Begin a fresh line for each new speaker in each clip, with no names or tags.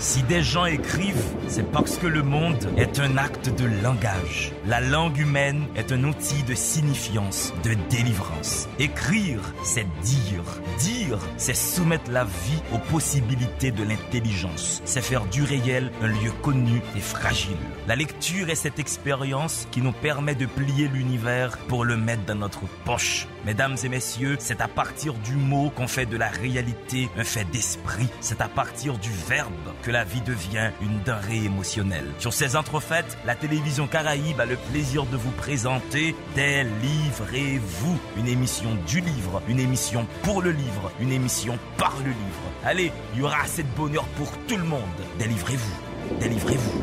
Si des gens écrivent, c'est parce que le monde est un acte de langage. La langue humaine est un outil de signifiance, de délivrance. Écrire, c'est dire. Dire, c'est soumettre la vie aux possibilités de l'intelligence. C'est faire du réel un lieu connu et fragile. La lecture est cette expérience qui nous permet de plier l'univers pour le mettre dans notre poche. Mesdames et messieurs, c'est à partir du mot qu'on fait de la réalité un fait d'esprit. C'est à partir du verbe que la vie devient une denrée émotionnelle. Sur ces entrefaites, la télévision Caraïbe a le plaisir de vous présenter Délivrez-vous, une émission du livre, une émission pour le livre, une émission par le livre. Allez, il y aura assez de bonheur pour tout le monde. Délivrez-vous, délivrez-vous.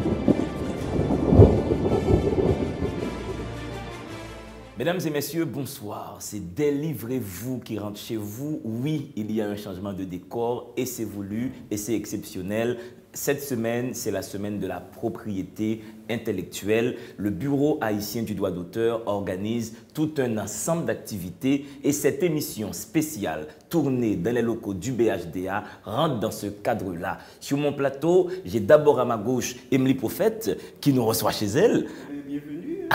Mesdames et messieurs, bonsoir. C'est Délivrez-vous qui rentre chez vous. Oui, il y a un changement de décor et c'est voulu et c'est exceptionnel. Cette semaine, c'est la semaine de la propriété intellectuelle. Le Bureau haïtien du droit d'auteur organise tout un ensemble d'activités et cette émission spéciale tournée dans les locaux du BHDA rentre dans ce cadre-là. Sur mon plateau, j'ai d'abord à ma gauche Emily Prophète qui nous reçoit chez elle.
Bienvenue.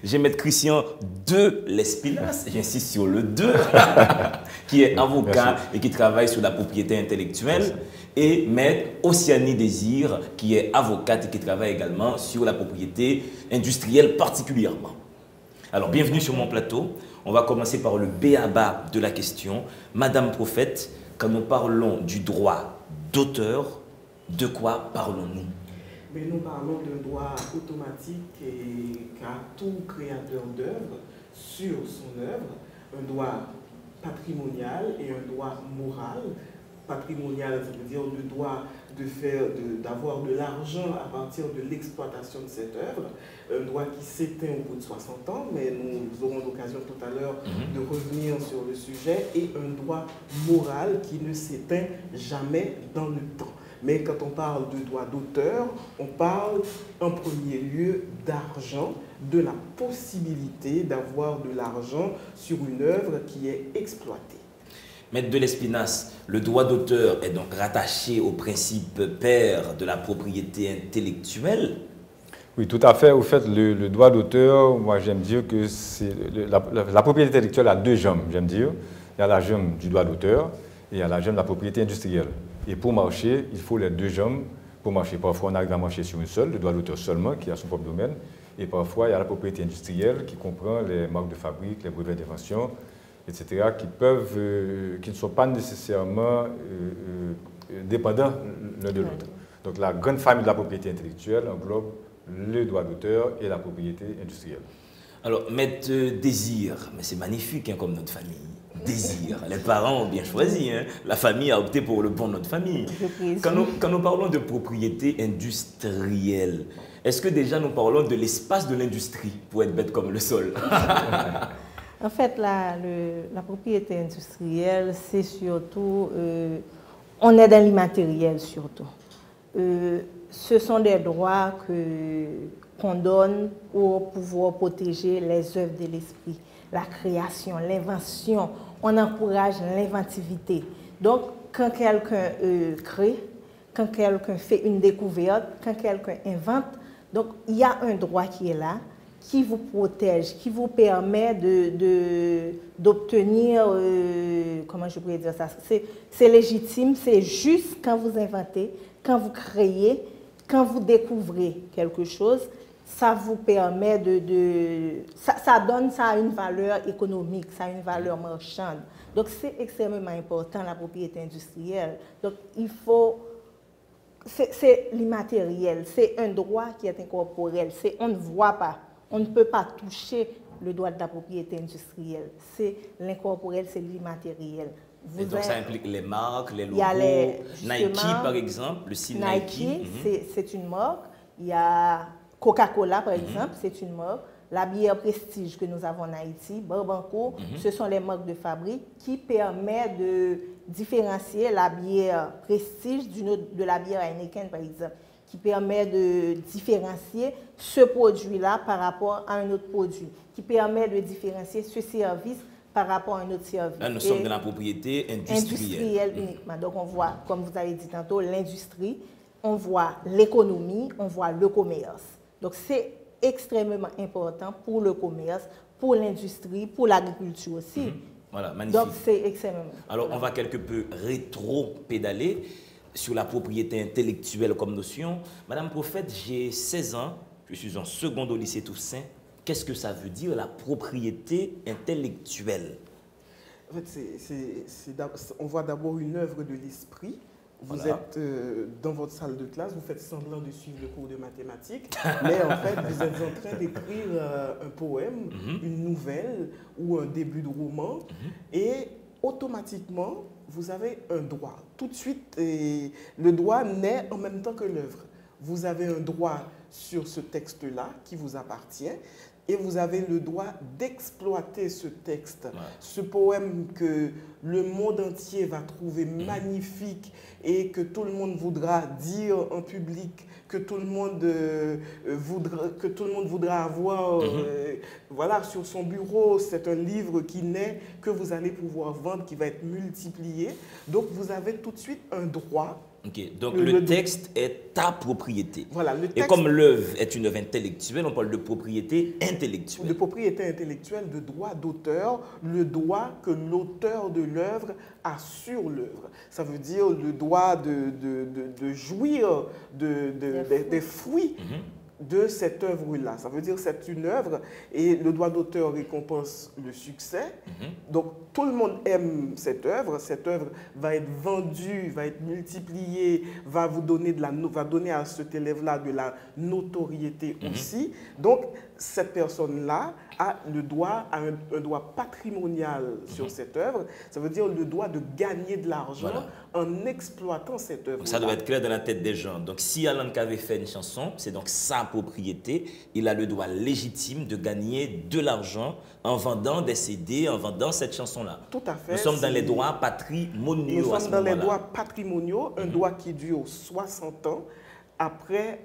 J'ai Maître Christian de l'Espinasse, j'insiste sur le 2, qui est avocat et qui travaille sur la propriété intellectuelle. Et Maître Ossiani Désir, qui est avocate et qui travaille également sur la propriété industrielle particulièrement. Alors, bienvenue sur mon plateau. On va commencer par le b.a.-ba de la question. Madame Prophète, quand nous parlons du droit d'auteur, de quoi parlons-nous?
Mais nous parlons d'un droit automatique qu'a tout créateur d'œuvre sur son œuvre, un droit patrimonial et un droit moral. Patrimonial, ça veut dire le droit d'avoir de l'argent à partir de l'exploitation de cette œuvre, un droit qui s'éteint au bout de 60 ans, mais nous aurons l'occasion tout à l'heure de revenir sur le sujet, et un droit moral qui ne s'éteint jamais dans le temps. Mais quand on parle de droit d'auteur, on parle en premier lieu d'argent, de la possibilité d'avoir de l'argent sur une œuvre qui est exploitée.
Maître de l'Espinasse, le droit d'auteur est donc rattaché au principe père de la propriété intellectuelle?
Oui, tout à fait. Au fait, le droit d'auteur, moi j'aime dire que la propriété intellectuelle a deux jambes, j'aime dire. Il y a la jambe du droit d'auteur et il y a la jambe de la propriété industrielle. Et pour marcher, il faut les deux jambes pour marcher. Parfois, on arrive à marcher sur une seule, le droit d'auteur seulement, qui a son propre domaine. Et parfois, il y a la propriété industrielle qui comprend les marques de fabrique, les brevets d'invention, etc., qui ne sont pas nécessairement dépendants l'un de l'autre. Donc, la grande famille de la propriété intellectuelle englobe le droit d'auteur et la propriété industrielle.
Alors, Maître Désir, mais c'est magnifique hein, comme notre famille. Désir. Les parents ont bien choisi. Hein. La famille a opté pour le bon nom de famille. Quand nous parlons de propriété industrielle, est-ce que déjà nous parlons de l'espace de l'industrie, pour être bête comme le sol?
En fait, la propriété industrielle, c'est surtout, on est dans l'immatériel surtout. Ce sont des droits qu'on donne pour pouvoir protéger les œuvres de l'esprit, la création, l'invention. On encourage l'inventivité. Donc, quand quelqu'un crée, quand quelqu'un fait une découverte, quand quelqu'un invente, donc il y a un droit qui est là, qui vous protège, qui vous permet d'obtenir, comment je pourrais dire ça, c'est légitime, c'est juste quand vous inventez, quand vous créez, quand vous découvrez quelque chose, ça vous permet ça donne ça une valeur économique, ça a une valeur marchande. Donc c'est extrêmement important la propriété industrielle. Donc il faut, c'est l'immatériel, c'est un droit qui est incorporel, on ne voit pas. On ne peut pas toucher le droit de la propriété industrielle. C'est l'incorporel, c'est l'immatériel.
Et donc ça implique les marques, les logos. Nike par exemple, le signe Nike.
C'est une marque. Il y a Coca-Cola par exemple, c'est une marque. La bière Prestige que nous avons en Haïti, Barbanco, ce sont les marques de fabrique qui permettent de différencier la bière Prestige de la bière Heineken par exemple, qui permet de différencier ce produit-là par rapport à un autre produit, qui permet de différencier ce service par rapport à un autre service.
Là, nous sommes dans la propriété industrielle.
Uniquement. Donc, on voit, comme vous avez dit tantôt, l'industrie, on voit l'économie, on voit le commerce. Donc, c'est extrêmement important pour le commerce, pour l'industrie, pour l'agriculture aussi.
Voilà, magnifique.
Donc, c'est extrêmement important.
Alors, on va quelque peu rétro-pédaler sur la propriété intellectuelle comme notion. Madame Prophète, j'ai 16 ans, je suis en seconde au lycée Toussaint. Qu'est-ce que ça veut dire, la propriété intellectuelle?
En fait, on voit d'abord une œuvre de l'esprit. Vous
Voilà.
êtes dans votre salle de classe, vous faites semblant de suivre le cours de mathématiques, mais en fait, vous êtes en train d'écrire un poème, une nouvelle ou un début de roman, et automatiquement, vous avez un droit. Tout de suite, le droit naît en même temps que l'œuvre. Vous avez un droit sur ce texte-là qui vous appartient, et vous avez le droit d'exploiter ce texte, ce poème que le monde entier va trouver magnifique et que tout le monde voudra dire en public, que tout le monde voudra avoir voilà, sur son bureau. C'est un livre qui naît, que vous allez pouvoir vendre, qui va être multiplié. Donc vous avez tout de suite un droit.
Ok, donc le texte est ta propriété.
Voilà, le texte,
et comme l'œuvre est une œuvre intellectuelle, on parle de propriété intellectuelle.
De propriété intellectuelle, de droit d'auteur, le droit que l'auteur de l'œuvre a sur l'œuvre. Ça veut dire le droit de jouir des fruits de cette œuvre-là. Ça veut dire que c'est une œuvre et le droit d'auteur récompense le succès. Donc tout le monde aime cette œuvre va être vendue, va être multipliée, va donner à cet élève-là de la notoriété aussi. Donc cette personne-là a un droit patrimonial sur cette œuvre. Ça veut dire le droit de gagner de l'argent en exploitant cette œuvre.
Ça doit être clair dans la tête des gens. Donc si Alan Kaveh fait une chanson, c'est donc sa propriété. Il a le droit légitime de gagner de l'argent en vendant des CD, en vendant cette chanson-là.
Tout à fait.
Nous sommes dans les droits patrimoniaux.
Nous sommes dans les droits patrimoniaux, un droit qui dure 60 ans après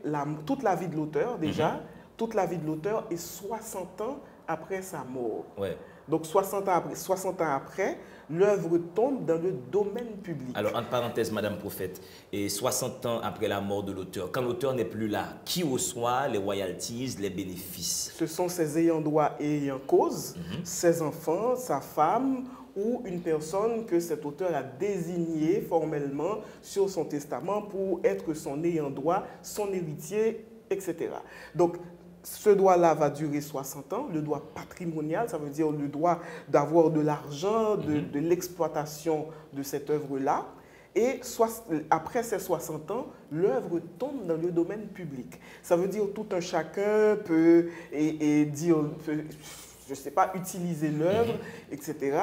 toute la vie de l'auteur déjà, toute la vie de l'auteur et 60 ans après sa mort.
Ouais.
Donc 60 ans après, l'œuvre tombe dans le domaine public.
Alors, entre parenthèses, Madame Prophète, et 60 ans après la mort de l'auteur, quand l'auteur n'est plus là, qui reçoit les royalties, les bénéfices?
Ce sont ses ayants droit et ayants cause, ses enfants, sa femme ou une personne que cet auteur a désignée formellement sur son testament pour être son ayant droit, son héritier, etc. Donc, ce droit-là va durer 60 ans, le droit patrimonial, ça veut dire le droit d'avoir de l'argent, de l'exploitation de cette œuvre-là. Et après ces 60 ans, l'œuvre tombe dans le domaine public. Ça veut dire tout un chacun peut dire, je ne sais pas, utiliser l'œuvre, etc.,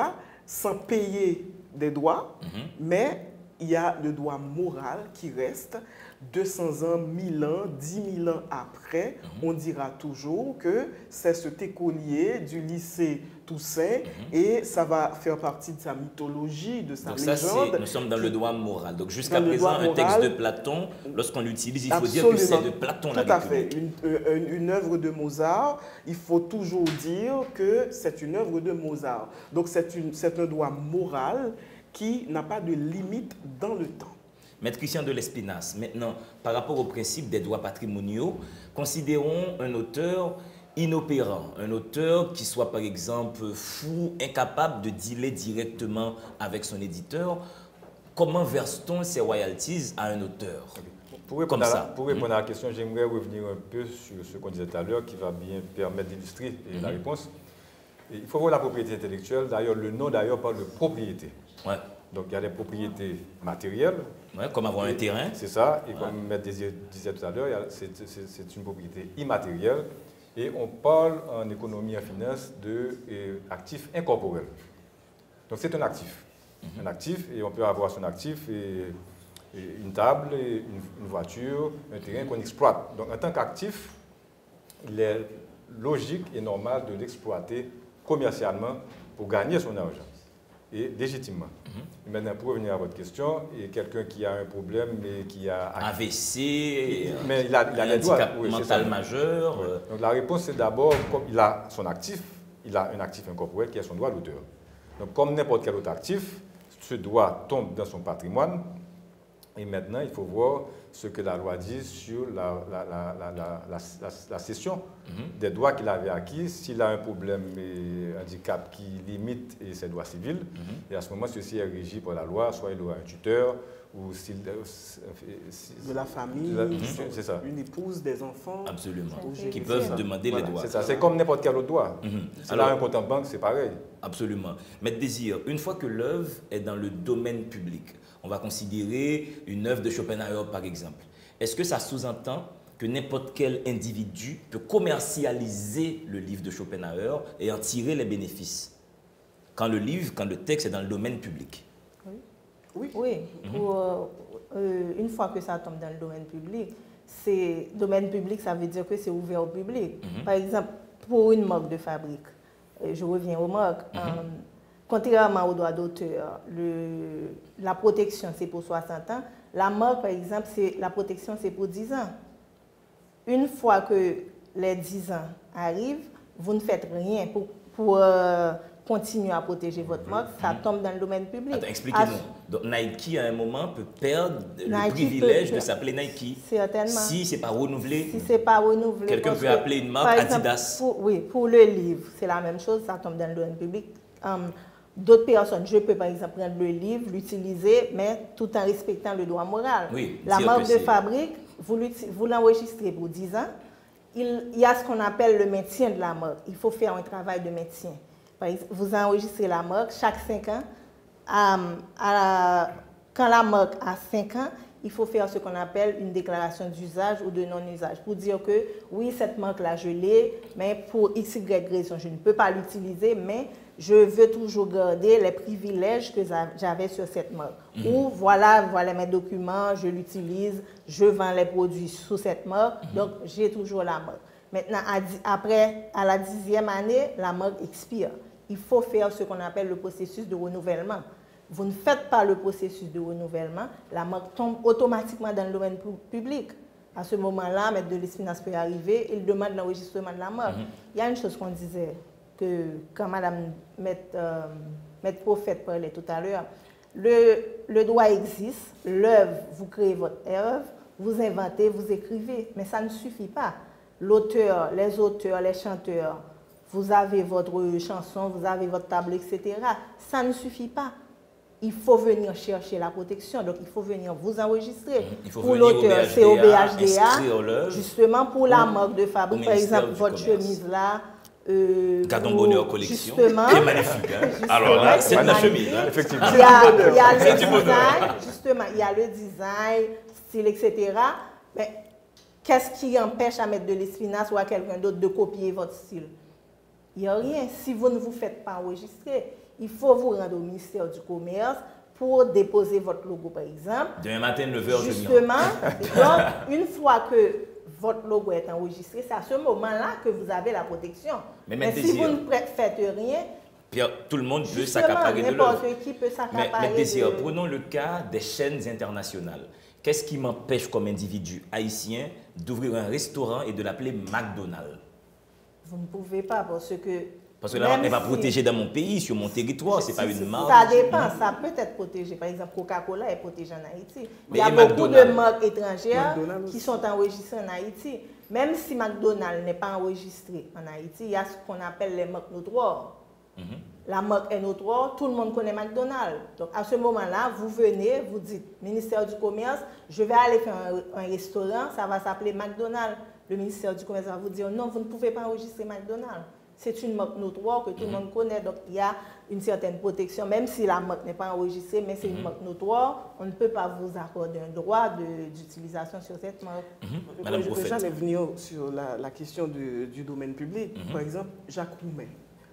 sans payer des droits, mais il y a le droit moral qui reste. 200 ans, 1000 ans, 10 000 ans après, on dira toujours que c'est cet écolier du lycée Toussaint et ça va faire partie de sa mythologie, de sa légende.
Nous sommes dans le droit moral. Donc jusqu'à présent, un texte de Platon, lorsqu'on l'utilise, il faut dire que c'est de Platon.
Tout à fait. Une œuvre de Mozart, il faut toujours dire que c'est une œuvre de Mozart. Donc c'est un droit moral qui n'a pas de limite dans le temps.
Maître Christian de Lespinasse, maintenant, par rapport au principe des droits patrimoniaux, considérons un auteur inopérant, un auteur qui soit par exemple fou, incapable de dealer directement avec son éditeur. Comment verse-t-on ces royalties à un auteur?
Pour répondre à la question, j'aimerais revenir un peu sur ce qu'on disait tout à l'heure qui va bien permettre d'illustrer la réponse. Et il faut voir la propriété intellectuelle. D'ailleurs, le nom parle de propriété.
Ouais.
Donc, il y a des propriétés matérielles.
Ouais, comme avoir un terrain.
C'est ça. Et comme M. Désir disait tout à l'heure, c'est une propriété immatérielle. Et on parle en économie et en finance d'actifs incorporels. Donc, c'est un actif. Un actif, et on peut avoir son actif, et une table, et une voiture, un terrain qu'on exploite. Donc, en tant qu'actif, il est logique et normal de l'exploiter commercialement pour gagner son argent. Et légitimement. Maintenant, pour revenir à votre question, et quelqu'un qui a un problème et qui a...
AVC,
mais il a
un handicap mental majeur.
Donc la réponse, c'est d'abord, comme il a son actif, il a un actif incorporel qui est son droit d'auteur. Donc, comme n'importe quel autre actif, ce droit tombe dans son patrimoine. Et maintenant, il faut voir ce que la loi dit sur la cession des droits qu'il avait acquis. S'il a un problème et un handicap qui limite ses droits civils, et à ce moment, ceci est régi par la loi, soit il aura un tuteur, ou s'il...
de la famille,
c'est ça.
Une épouse, des enfants.
Absolument. Qui peuvent demander les droits.
C'est ça, c'est comme n'importe quel autre droit. Alors, un compte en banque, c'est pareil.
Absolument. Maître Désir, une fois que l'œuvre est dans le domaine public, on va considérer une œuvre de Schopenhauer par exemple. Est-ce que ça sous-entend que n'importe quel individu peut commercialiser le livre de Schopenhauer et en tirer les bénéfices quand le texte est dans le domaine public?
Oui.
Oui. Une fois que ça tombe dans le domaine public, domaine public, ça veut dire que c'est ouvert au public. Par exemple, pour une marque de fabrique, je reviens aux marques, contrairement aux droits d'auteur, la protection c'est pour 60 ans. La marque, par exemple, la protection c'est pour 10 ans. Une fois que les 10 ans arrivent, vous ne faites rien pour continuer à protéger votre marque, ça tombe dans le domaine public.
Attends, expliquez-nous. Donc Nike, à un moment, peut perdre le privilège de s'appeler Nike.
Certainement.
Si ce n'est pas renouvelé.
Si ce n'est pas renouvelé.
Quelqu'un peut appeler une marque Adidas.
Pour le livre, c'est la même chose, ça tombe dans le domaine public. D'autres personnes, je peux par exemple prendre le livre, l'utiliser, mais tout en respectant le droit moral.
Oui,
la marque de fabrique, vous l'enregistrez pour 10 ans. Il y a ce qu'on appelle le maintien de la marque. Il faut faire un travail de maintien. Par exemple, vous enregistrez la marque chaque 5 ans. Quand la marque a 5 ans, il faut faire ce qu'on appelle une déclaration d'usage ou de non-usage pour dire que oui, cette marque-là, je l'ai, mais pour x, y raison, je ne peux pas l'utiliser, mais je veux toujours garder les privilèges que j'avais sur cette marque. Ou voilà mes documents, je l'utilise, je vends les produits sous cette marque, donc j'ai toujours la marque. Maintenant, à la 10e année, la marque expire. Il faut faire ce qu'on appelle le processus de renouvellement. Vous ne faites pas le processus de renouvellement, la marque tombe automatiquement dans le domaine public. À ce moment-là, Maître de Lespinasse peut arriver, il demande l'enregistrement de la marque. Il y a une chose qu'on disait, que quand Mme Maître Prophète parlait tout à l'heure, le droit existe, l'œuvre, vous créez votre œuvre, vous inventez, vous écrivez, mais ça ne suffit pas. L'auteur, les chanteurs, vous avez votre chanson, vous avez votre tableau, etc. Ça ne suffit pas. Il faut venir chercher la protection, donc il faut venir vous enregistrer.
Pour
l'auteur, c'est au
BHDA,
justement pour la marque de fabrique, par exemple, votre chemise là.
Gardons Bonheur Collection,
justement,
qui est magnifique. Hein? Alors là, c'est de la chemise, hein?
Effectivement.
Il y a le design, justement, il y a le design, style, etc. Mais qu'est-ce qui empêche à Maître de Lespinasse ou à quelqu'un d'autre de copier votre style? Il n'y a rien. Si vous ne vous faites pas enregistrer, il faut vous rendre au ministère du Commerce pour déposer votre logo, par exemple.
Demain matin, 9h,
justement, donc, une fois que votre logo est enregistré, c'est à ce moment-là que vous avez la protection. Mais si vous ne faites rien,
Pierre, tout le monde peut s'accaparer de l'œuvre.
N'importe qui peut s'accaparer.
Mais Désir, prenons le cas des chaînes internationales. Qu'est-ce qui m'empêche comme individu haïtien d'ouvrir un restaurant et de l'appeler McDonald's?
Vous ne pouvez pas parce que
la marque n'est pas protégée dans mon pays, sur mon territoire, ce n'est pas une marque.
Ça dépend, ça peut être protégé. Par exemple, Coca-Cola est protégé en Haïti. Il y a beaucoup de marques étrangères qui sont enregistrées en Haïti. Même si McDonald's n'est pas enregistré en Haïti, il y a ce qu'on appelle les marques notoires. La marque est notoire, tout le monde connaît McDonald's. Donc à ce moment-là, vous venez, vous dites, ministère du Commerce, je vais aller faire un restaurant, ça va s'appeler McDonald's. Le ministère du Commerce va vous dire, non, vous ne pouvez pas enregistrer McDonald's. C'est une marque notoire que tout le monde connaît, donc il y a une certaine protection, même si la marque n'est pas enregistrée, mais c'est une marque notoire, on ne peut pas vous accorder un droit d'utilisation sur cette marque.
Madame je ne peux jamais venir sur la question du domaine public. Par exemple, Jacques Roumain.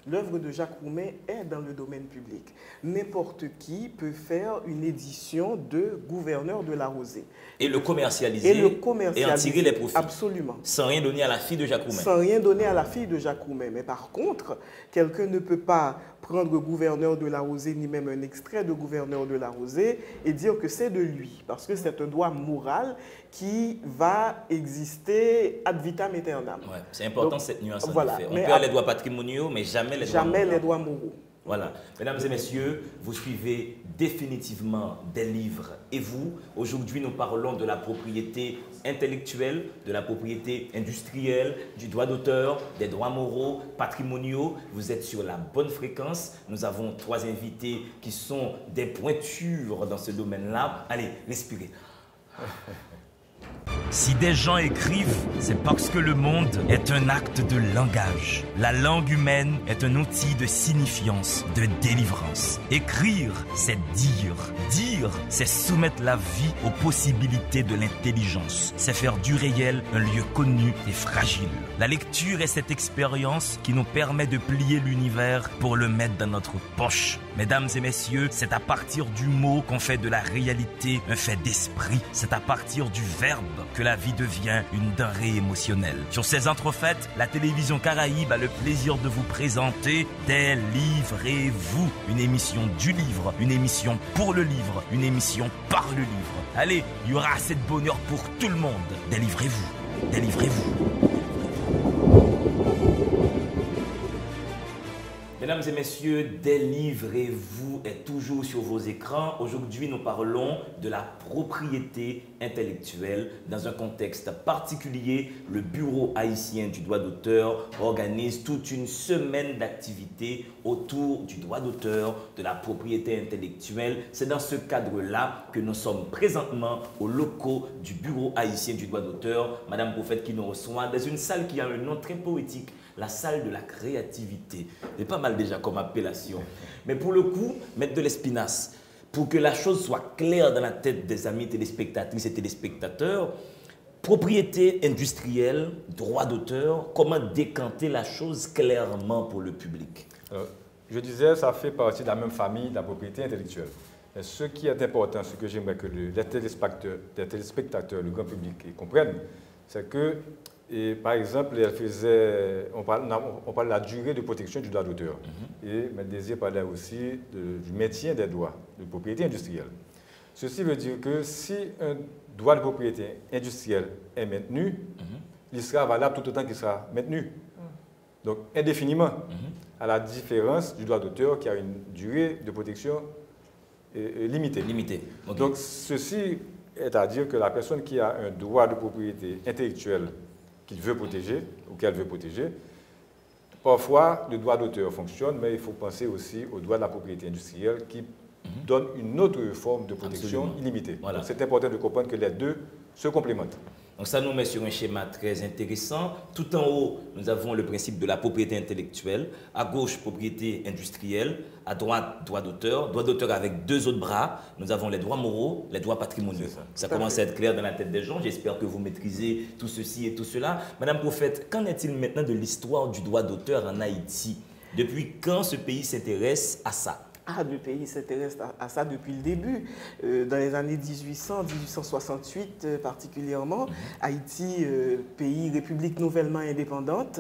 L'œuvre de Jacques Roumain est dans le domaine public. N'importe qui peut faire une édition de Gouverneur de la Rosée.
Et le commercialiser et en tirer les profits.
Absolument.
Sans rien donner à la fille de Jacques Roumain.
Sans rien donner à la fille de Jacques Roumain. Mais par contre, quelqu'un ne peut pas prendre Gouverneur de la Rosée, ni même un extrait de Gouverneur de la Rosée, et dire que c'est de lui. Parce que c'est un droit moral qui va exister ad vitam aeternam.
Ouais, c'est important. Donc, cette nuance.
Voilà.
On peut avoir les droits patrimoniaux, mais jamais les droits moraux. Voilà. Mesdames et messieurs, vous suivez définitivement des livres. Et vous, aujourd'hui, nous parlons de la propriété intellectuelle, de la propriété industrielle, du droit d'auteur, des droits moraux, patrimoniaux. Vous êtes sur la bonne fréquence. Nous avons 3 invités qui sont des pointures dans ce domaine-là. Allez, respirez.
Si des gens écrivent, c'est parce que le monde est un acte de langage. La langue humaine est un outil de signifiance, de délivrance. Écrire, c'est dire. Dire, c'est soumettre la vie aux possibilités de l'intelligence. C'est faire du réel un lieu connu et fragile. La lecture est cette expérience qui nous permet de plier l'univers pour le mettre dans notre poche. Mesdames et messieurs, c'est à partir du mot qu'on fait de la réalité un fait d'esprit. C'est à partir du verbe que la vie devient une denrée émotionnelle. Sur ces entrefaites, la télévision Caraïbe a le plaisir de vous présenter Délivrez-vous, une émission du livre, une émission pour le livre, une émission par le livre. Allez, il y aura assez de bonheur pour tout le monde. Délivrez-vous, délivrez-vous.
Mesdames et messieurs, Délivrez-vous est toujours sur vos écrans. Aujourd'hui, nous parlons de la propriété intellectuelle. Dans un contexte particulier, le Bureau haïtien du droit d'auteur organise toute une semaine d'activités autour du droit d'auteur, de la propriété intellectuelle. C'est dans ce cadre-là que nous sommes présentement aux locaux du Bureau haïtien du droit d'auteur. Madame Prophète qui nous reçoit dans une salle qui a un nom très poétique. La salle de la créativité. C'est pas mal déjà comme appellation. Mais pour le coup, mettre de l'espinasse, pour que la chose soit claire dans la tête des amis téléspectatrices et téléspectateurs, propriété industrielle, droit d'auteur, comment décanter la chose clairement pour le public?
Je disais, ça fait partie de la même famille de la propriété intellectuelle. Et ce qui est important, ce que j'aimerais que les téléspectateurs, le grand public comprennent, c'est que et par exemple, on parle de la durée de protection du droit d'auteur. Et M. Désir parlait aussi du maintien des droits de propriété industrielle. Ceci veut dire que si un droit de propriété industrielle est maintenu, il sera valable tout autant qu'il sera maintenu. Donc indéfiniment, à la différence du droit d'auteur qui a une durée de protection limitée.
Okay.
Donc ceci est à dire que la personne qui a un droit de propriété intellectuelle qu'il veut protéger ou qu'elle veut protéger. Parfois, le droit d'auteur fonctionne, mais il faut penser aussi au droit de la propriété industrielle qui donne une autre forme de protection illimitée. Voilà. C'est important de comprendre que les deux se complémentent.
Donc ça nous met sur un schéma très intéressant. Tout en haut, nous avons le principe de la propriété intellectuelle. À gauche, propriété industrielle. À droite, droit d'auteur. Droit d'auteur avec 2 autres bras. Nous avons les droits moraux, les droits patrimoniaux. Ça commence à être clair dans la tête des gens. J'espère que vous maîtrisez tout ceci et tout cela. Madame Prophète, qu'en est-il maintenant de l'histoire du droit d'auteur en Haïti? Depuis quand ce pays s'intéresse à ça?
Le pays s'intéresse à ça depuis le début. Dans les années 1800, 1868 particulièrement, Haïti, pays, république nouvellement indépendante,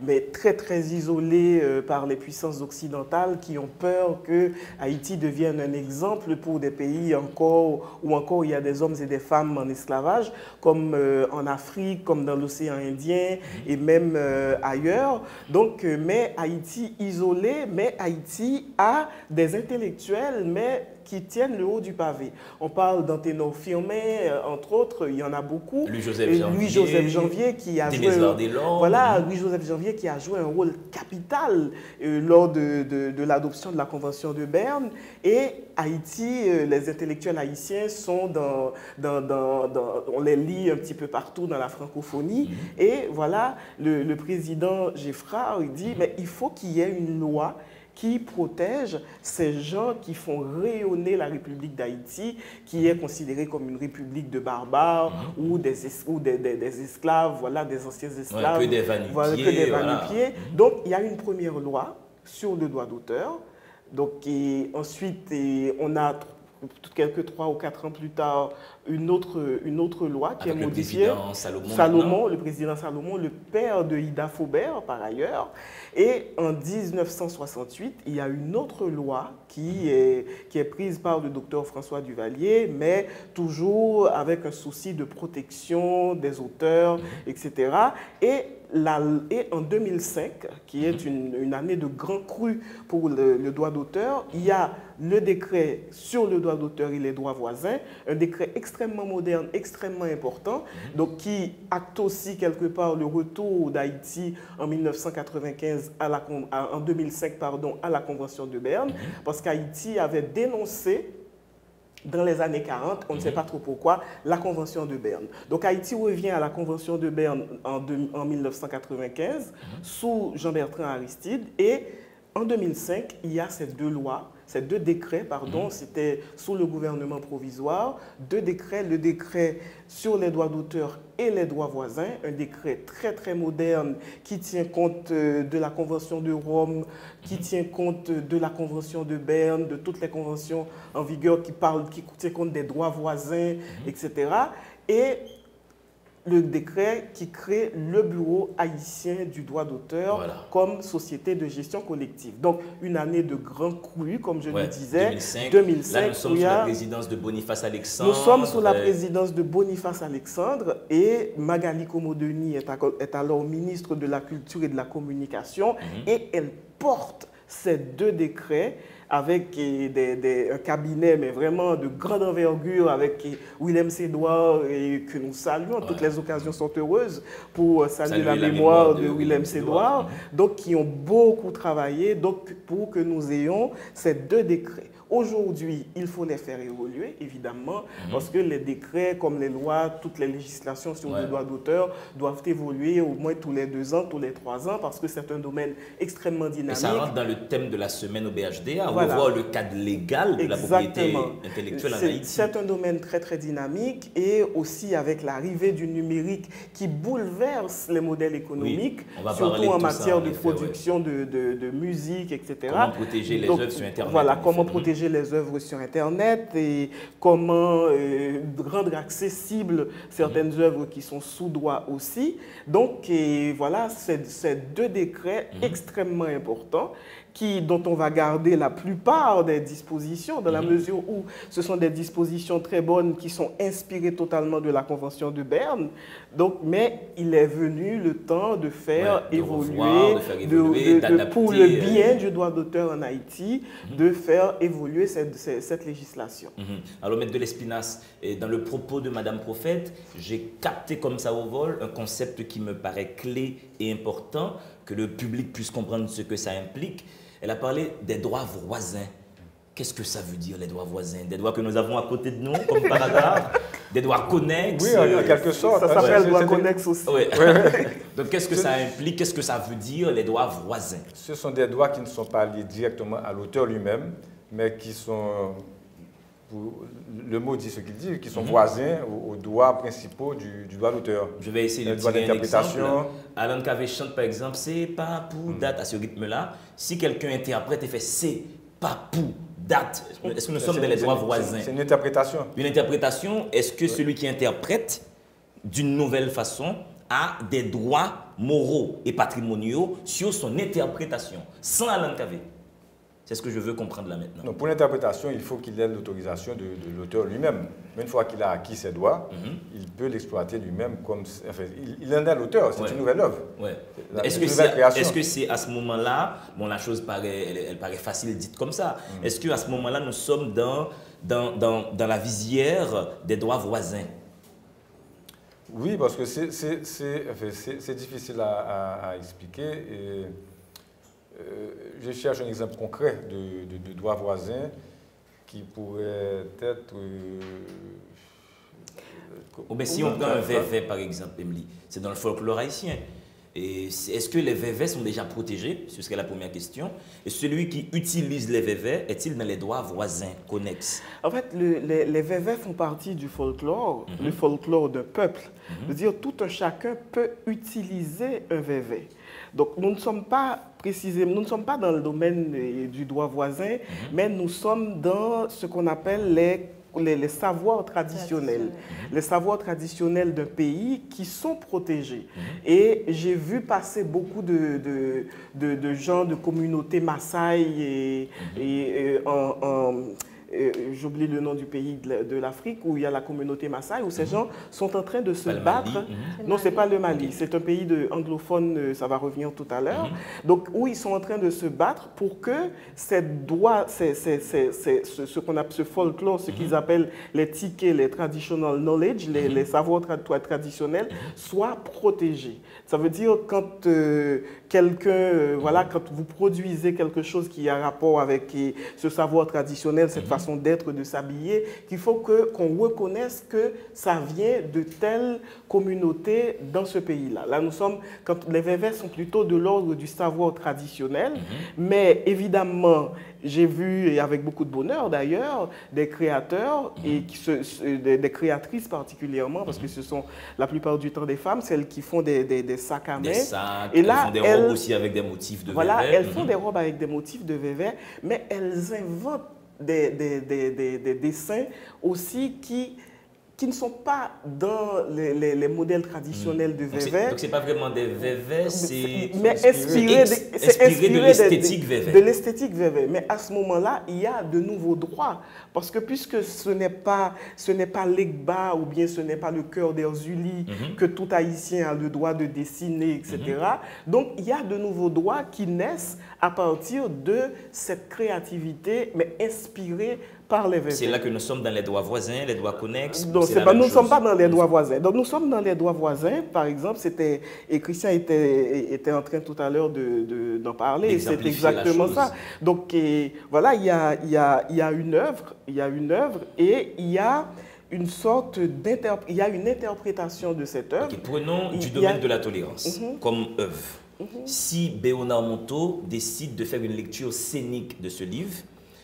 mais très très isolée par les puissances occidentales qui ont peur que Haïti devienne un exemple pour des pays où encore il y a des hommes et des femmes en esclavage, comme en Afrique, comme dans l'océan Indien et même ailleurs. Donc, mais Haïti isolé, mais Haïti a des intellectuels, mais qui tiennent le haut du pavé. On parle d'Anténor Firmin, entre autres, il y en a beaucoup. Louis-Joseph Janvier qui a joué Louis-Joseph Janvier qui a joué un rôle capital lors de l'adoption de la Convention de Berne. Et Haïti, les intellectuels haïtiens sont on les lit un petit peu partout dans la francophonie. Et voilà, le président Geffrard dit, mais il faut qu'il y ait une loi qui protège ces gens qui font rayonner la République d'Haïti, qui est considérée comme une république de barbares ou des esclaves, voilà, des anciens esclaves.
Que des va-nu-pieds.
Donc, il y a une première loi sur le droit d'auteur. Donc, ensuite, on a quelques 3 ou 4 ans plus tard, une autre loi qui est modifiée. Le président Salomon, le père de Ida Faubert, par ailleurs. Et en 1968, il y a une autre loi qui est prise par le docteur François Duvalier, mais toujours avec un souci de protection des auteurs, etc. Et Et en 2005, qui est une année de grand cru pour le droit d'auteur, il y a le décret sur le droit d'auteur et les droits voisins, un décret extrêmement moderne, extrêmement important, donc qui acte aussi quelque part le retour d'Haïti en 1995 en 2005 pardon, à la Convention de Berne, parce qu'Haïti avait dénoncé dans les années 40, on ne sait pas trop pourquoi, la Convention de Berne. Donc Haïti revient à la Convention de Berne en 1995 sous Jean-Bertrand Aristide, et en 2005, il y a ces deux lois, ces deux décrets, pardon, c'était sous le gouvernement provisoire, deux décrets, le décret sur les droits d'auteur et les droits voisins, un décret très très moderne qui tient compte de la Convention de Rome, qui tient compte de la Convention de Berne, de toutes les conventions en vigueur qui tient compte des droits voisins, etc. Et le décret qui crée le Bureau haïtien du droit d'auteur comme société de gestion collective. Donc, une année de grand cru, comme je le disais. 2005.
Là, nous sommes sous la présidence de Boniface Alexandre.
Nous sommes sous la présidence de Boniface Alexandre et Magali Komodeni est alors ministre de la Culture et de la Communication et elle porte ces deux décrets avec un cabinet, mais vraiment de grande envergure, avec Willem Sédouard, et que nous saluons. Toutes les occasions sont heureuses pour saluer la mémoire de Willem Sédouard, donc qui ont beaucoup travaillé donc, pour que nous ayons ces deux décrets. Aujourd'hui, il faut les faire évoluer, évidemment, parce que les décrets, comme les lois, toutes les législations sur le droit d'auteur doivent évoluer au moins tous les 2 ans, tous les 3 ans, parce que c'est un domaine extrêmement dynamique. Et
ça rentre dans le thème de la semaine au BHDA, revoir le cadre légal de la propriété intellectuelle en Haïti.
C'est un domaine très, très dynamique et aussi avec l'arrivée du numérique qui bouleverse les modèles économiques, surtout en matière de production de musique, etc.
Comment protéger les œuvres sur Internet.
Voilà, comment protéger les œuvres sur Internet et comment rendre accessibles certaines œuvres qui sont sous droit aussi. Donc, voilà, c'est deux décrets extrêmement importants dont on va garder la plupart des dispositions, dans la mesure où ce sont des dispositions très bonnes qui sont inspirées totalement de la Convention de Berne. Donc, mais il est venu le temps de faire évoluer, pour le bien du droit d'auteur en Haïti, de faire évoluer cette législation.
Alors, Maître de l'Espinasse, dans le propos de Madame Prophète, j'ai capté comme ça au vol un concept qui me paraît clé et important, que le public puisse comprendre ce que ça implique. Elle a parlé des droits voisins. Qu'est-ce que ça veut dire, les droits voisins? Des droits que nous avons à côté de nous, comme par hasard? Des droits connexes?
Oui, en quelque sorte.
Ça s'appelle droits connexes aussi.
Donc, qu'est-ce que ça implique? Qu'est-ce que ça veut dire, les droits voisins?
Ce sont des droits qui ne sont pas liés directement à l'auteur lui-même, mais qui sont, le mot dit ce qu'il dit, qui sont voisins aux droits principaux du droit d'auteur.
Je vais essayer de tirer un exemple. Alan Kaveh chante par exemple, c'est pas pour date à ce rythme-là. Si quelqu'un interprète et fait c'est pas pour date, est-ce que nous sommes dans les droits voisins?
C'est une interprétation.
Une interprétation, est-ce que celui qui interprète d'une nouvelle façon a des droits moraux et patrimoniaux sur son interprétation, sans Alan Kaveh? C'est ce que je veux comprendre là maintenant.
Non, pour l'interprétation, il faut qu'il ait l'autorisation de l'auteur lui-même. Mais une fois qu'il a acquis ses droits, il peut l'exploiter lui-même comme... Enfin, il en est l'auteur, c'est une nouvelle œuvre.
Est-ce que c'est à ce moment-là, bon, la chose elle paraît facile dite comme ça, est-ce qu'à ce moment-là, nous sommes dans la visière des droits voisins?
Oui, parce que c'est difficile à expliquer. Et, je cherche un exemple concret de droit voisin qui pourrait être...
si on prend un vévet par exemple, Emily, c'est dans le folklore haïtien. Est-ce que les vévets sont déjà protégés? Ce serait la première question. Et celui qui utilise les vévets, est-il dans les droits voisins, connexes?
En fait, les vévets font partie du folklore, le folklore d'un peuple. C'est-à-dire, tout un chacun peut utiliser un vévet. Donc, nous ne sommes pas précisément, nous ne sommes pas dans le domaine du droit voisin, mais nous sommes dans ce qu'on appelle les savoirs traditionnels. Les savoirs traditionnels d'un pays qui sont protégés. Et j'ai vu passer beaucoup de gens de communautés Maasai j'oublie le nom du pays de l'Afrique, où il y a la communauté Maasai, où ces gens sont en train de se battre. Non, ce n'est pas le Mali, c'est un pays anglophone, ça va revenir tout à l'heure. Donc, où ils sont en train de se battre pour que ce qu'on appelle ce folklore, ce qu'ils appellent les tickets, les traditional knowledge, les savoirs traditionnels, soient protégés. Ça veut dire quand quand vous produisez quelque chose qui a rapport avec ce savoir traditionnel, cette façon d'être, de s'habiller, qu'il faut qu'on reconnaisse que ça vient de telle communauté dans ce pays-là. Là, quand les vévés sont plutôt de l'ordre du savoir traditionnel, mais évidemment, j'ai vu, et avec beaucoup de bonheur d'ailleurs, des créateurs, et des créatrices particulièrement, parce que ce sont la plupart du temps des femmes, celles qui font des sacs à main.
Des sacs,
et là,
elles font des robes aussi avec des motifs de
voilà,
vévé.
Elles font des robes avec des motifs de vévé, mais elles inventent des dessins aussi qui ne sont pas dans les modèles traditionnels de vévé.
Donc, ce n'est pas vraiment des vévés, c'est
inspiré
de l'esthétique vévé.
De l'esthétique vévé. Mais à ce moment-là, il y a de nouveaux droits. Parce que puisque ce n'est pas l'Egba ou bien ce n'est pas le cœur d'Erzuli que tout Haïtien a le droit de dessiner, etc. Donc, il y a de nouveaux droits qui naissent à partir de cette créativité, mais inspirée par les vévés.
C'est là que nous sommes dans les droits voisins, les droits connexes.
Donc, nous ne sommes pas dans les droits voisins. Donc, nous sommes dans les droits voisins. Par exemple, et Christian était en train tout à l'heure d'en parler. C'est exactement ça. Donc, voilà, il y a une œuvre, et il y a une sorte il y a une interprétation de cette œuvre.
Okay, prenons du domaine de la tolérance comme œuvre. Si Béonard Monteau décide de faire une lecture scénique de ce livre,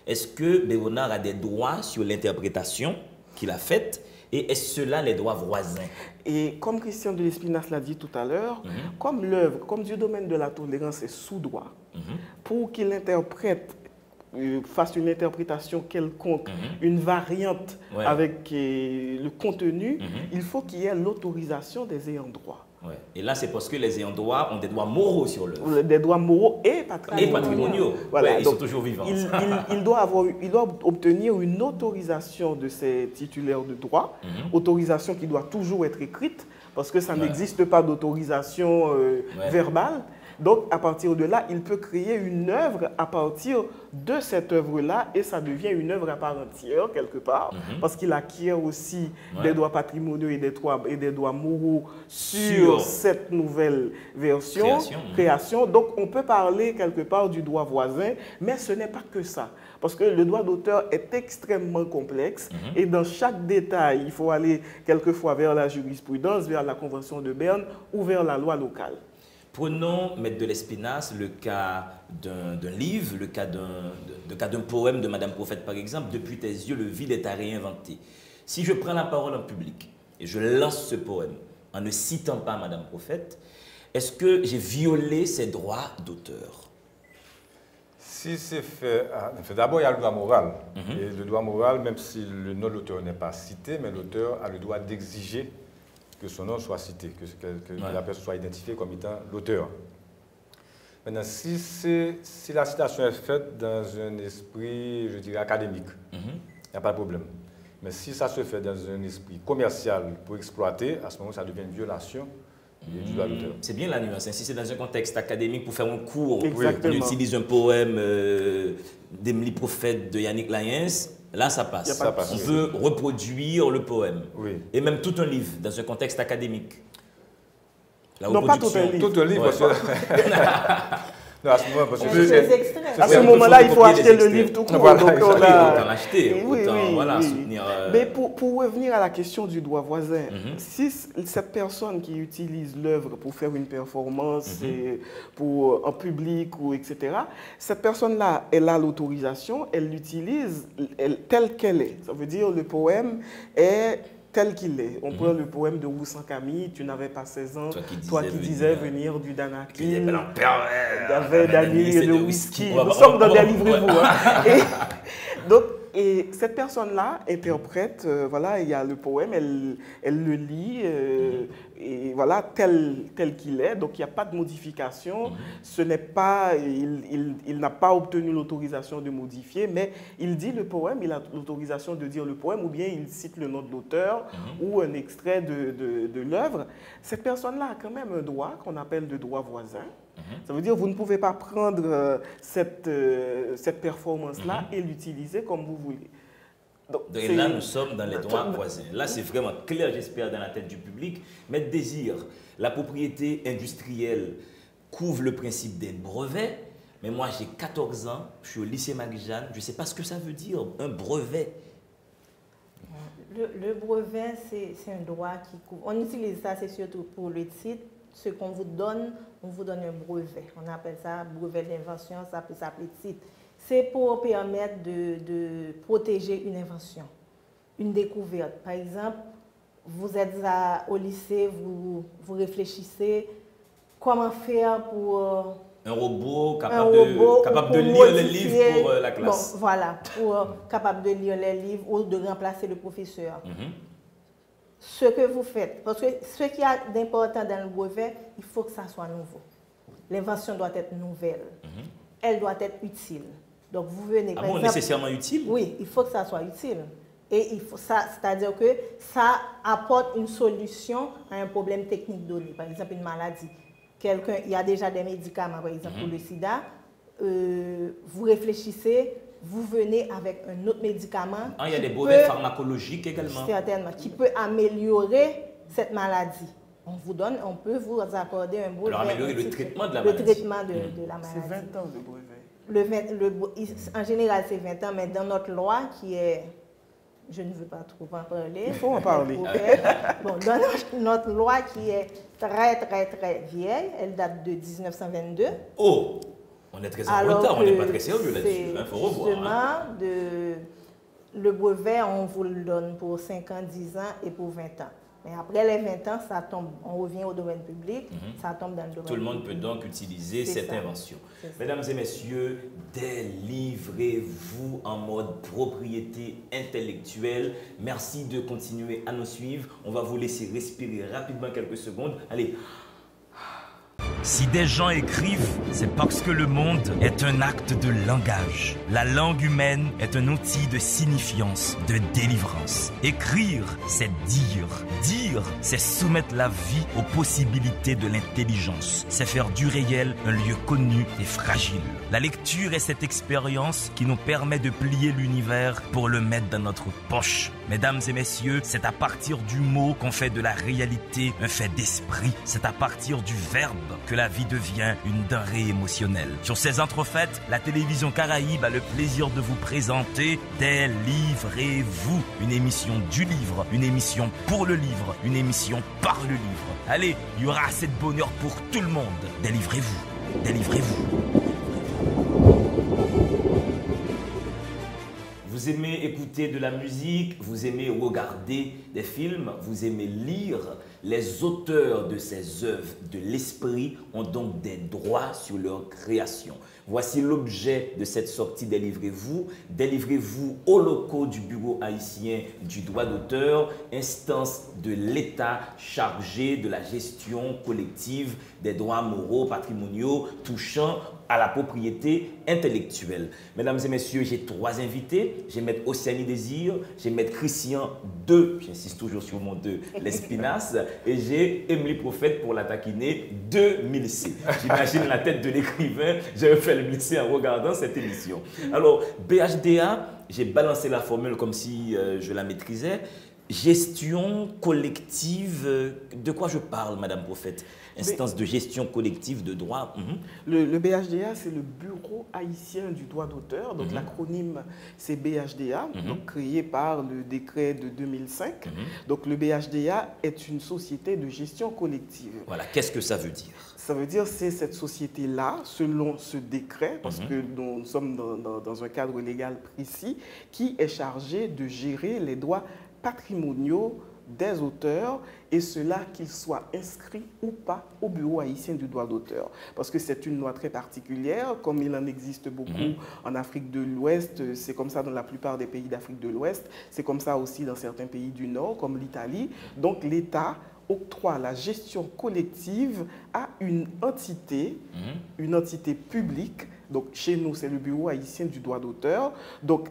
est-ce que Béonard a des droits sur l'interprétation qu'il a faite, et est-ce cela les droits voisins?
Et comme Christian de Lespinasse l'a dit tout à l'heure, comme l'œuvre, comme du domaine de la tolérance est sous droit, pour qu'il interprète, fasse une interprétation quelconque, une variante avec le contenu, il faut qu'il y ait l'autorisation des ayants droit.
Ouais. Et là, c'est parce que les ayants droit ont des droits moraux sur l'œuvre.
Des droits moraux et
patrimoniaux.
Voilà.
Ils
donc,
sont toujours vivants.
Il doit obtenir une autorisation de ses titulaires de droit, autorisation qui doit toujours être écrite, parce que ça n'existe pas d'autorisation verbale. Donc, à partir de là, il peut créer une œuvre à partir de cette œuvre-là, et ça devient une œuvre à part entière, quelque part, parce qu'il acquiert aussi des droits patrimoniaux et des droits moraux sur cette nouvelle création. Donc, on peut parler quelque part du droit voisin, mais ce n'est pas que ça. Parce que le droit d'auteur est extrêmement complexe, et dans chaque détail, il faut aller quelquefois vers la jurisprudence, vers la Convention de Berne ou vers la loi locale.
Prenons, Maître de Lespinasse, le cas d'un livre, le cas d'un poème de Madame Prophète, par exemple. Depuis tes yeux, le vide est à réinventer. Si je prends la parole en public et je lance ce poème en ne citant pas Madame Prophète, est-ce que j'ai violé ses droits d'auteur?
Si c'est fait, d'abord il y a le droit moral. Et le droit moral, même si le nom de l'auteur n'est pas cité, mais l'auteur a le droit d'exiger que son nom soit cité, que la personne soit identifiée comme étant l'auteur. Maintenant, si la citation est faite dans un esprit, je dirais, académique, il n'y a pas de problème. Mais si ça se fait dans un esprit commercial pour exploiter, à ce moment, ça devient une violation du droit d'auteur.
C'est bien la nuance. Si c'est dans un contexte académique pour faire un cours,
on
utilise un poème d'Émilie Prophète de Yannick Layens, là, ça passe. On peut reproduire le poème. Et même tout un livre dans un contexte académique.
Non, pas tout un livre.
Tout un livre, parce que... Non, à ce moment, parce que
à ce moment-là, il faut acheter le livre tout court.
Voilà, donc on autant l'acheter, soutenir.
Mais pour revenir à la question du droit voisin, si cette personne qui utilise l'œuvre pour faire une performance en public, etc., cette personne-là, elle a l'autorisation, elle l'utilise telle qu'elle est. Ça veut dire le poème est tel qu'il est. On prend le poème de Roussan Camille, tu n'avais pas 16 ans, toi qui disais venir du Danakil, Daniel de whisky. Nous sommes dans des livrez-vous. Donc, et cette personne-là interprète, voilà, il y a le poème, elle le lit, et est voilà, tel qu'il est, donc il n'y a pas de modification. Ce n'est pas, il n'a pas obtenu l'autorisation de modifier, mais il dit le poème, il a l'autorisation de dire le poème, ou bien il cite le nom de l'auteur ou un extrait de l'œuvre. Cette personne-là a quand même un droit qu'on appelle le droit voisin. Ça veut dire que vous ne pouvez pas prendre cette performance-là et l'utiliser comme vous voulez.
Donc, et là, nous sommes dans les droits voisins. Là, c'est vraiment clair, j'espère, dans la tête du public. Maître Désir, la propriété industrielle couvre le principe des brevets, mais moi, j'ai 14 ans, je suis au lycée Marie-Jeanne, je ne sais pas ce que ça veut dire, un brevet.
Le brevet, c'est un droit qui couvre. On utilise ça, c'est surtout pour le titre. Ce qu'on vous donne, on vous donne un brevet. On appelle ça brevet d'invention, ça peut s'appeler titre. C'est pour permettre de protéger une invention, une découverte. Par exemple, vous êtes au lycée, vous réfléchissez comment faire pour...
Un robot capable de lire les livres pour la classe.
Bon, voilà, capable de lire les livres ou de remplacer le professeur. Ce que vous faites, parce que ce qu'il y a d'important dans le brevet, il faut que ça soit nouveau. L'invention doit être nouvelle. Elle doit être utile. Donc vous venez...
Ah bon, nécessairement utile?
Oui, il faut que ça soit utile. Et il faut ça, c'est-à-dire que ça apporte une solution à un problème technique donné. Par exemple, une maladie. Il y a déjà des médicaments, par exemple, pour le sida. Vous réfléchissez, vous venez avec un autre médicament.
Il y a des brevets pharmacologiques également.
Certainement, qui peut améliorer cette maladie. On peut vous accorder un brevet.
Alors améliorer le traitement de la maladie.
Le traitement de la maladie.
C'est 20 ans de brevet.
En général, c'est 20 ans, mais dans notre loi qui est... Je ne veux pas trop en parler.
Il faut en parler.
Bon, dans notre loi qui est très, très, très vieille, elle date de 1922.
Oh, on est très en retard, on n'est pas très sérieux là-dessus. Il faut revoir.
Le brevet, on vous le donne pour 5 ans, 10 ans et pour 20 ans. Mais après les 20 ans, ça tombe, on revient au domaine public, ça tombe dans le domaine public.
Tout le monde peut donc utiliser cette invention. Mesdames et messieurs, délivrez-vous en mode propriété intellectuelle. Merci de continuer à nous suivre. On va vous laisser respirer rapidement quelques secondes. Allez.
Si des gens écrivent, c'est parce que le monde est un acte de langage. La langue humaine est un outil de signifiance, de délivrance. Écrire, c'est dire. Dire, c'est soumettre la vie aux possibilités de l'intelligence. C'est faire du réel un lieu connu et fragile. La lecture est cette expérience qui nous permet de plier l'univers pour le mettre dans notre poche. Mesdames et messieurs, c'est à partir du mot qu'on fait de la réalité un fait d'esprit. C'est à partir du verbe que la vie devient une denrée émotionnelle. Sur ces entrefaites, la télévision Caraïbe a le plaisir de vous présenter Délivrez-vous, une émission du livre, une émission pour le livre, une émission par le livre. Allez, il y aura assez de bonheur pour tout le monde. Délivrez-vous, délivrez-vous.
Vous aimez écouter de la musique, vous aimez regarder des films, vous aimez lire. Les auteurs de ces œuvres de l'esprit ont donc des droits sur leur création. Voici l'objet de cette sortie Délivrez-vous. Délivrez-vous aux locaux du Bureau haïtien du droit d'auteur, instance de l'État chargée de la gestion collective des droits moraux, patrimoniaux, touchant à la propriété intellectuelle. Mesdames et messieurs, j'ai 3 invités. J'ai Maître Océanie Désir, j'ai Maître Christian de, j'insiste toujours sur mon 2, l'Espinasse, et j'ai Emily Prophète pour la taquiner de Milcé. J'imagine la tête de l'écrivain, j'ai fait le Milcé en regardant cette émission. Alors, BHDA, j'ai balancé la formule comme si je la maîtrisais. Gestion collective, de quoi je parle, Madame Prophète? Instance de gestion collective de droit.
Le BHDA, c'est le Bureau haïtien du droit d'auteur. Donc l'acronyme, c'est BHDA, donc créé par le décret de 2005. Donc le BHDA est une société de gestion collective.
Voilà, qu'est-ce que ça veut dire?
Ça veut dire que c'est cette société-là, selon ce décret, parce que nous sommes dans un cadre légal précis, qui est chargée de gérer les droits patrimoniaux des auteurs, et cela qu'ils soient inscrits ou pas au Bureau haïtien du droit d'auteur. Parce que c'est une loi très particulière, comme il en existe beaucoup en Afrique de l'Ouest, c'est comme ça dans la plupart des pays d'Afrique de l'Ouest, c'est comme ça aussi dans certains pays du Nord, comme l'Italie. Donc l'État, octroie la gestion collective à une entité publique. Donc, chez nous, c'est le Bureau haïtien du droit d'auteur. Donc,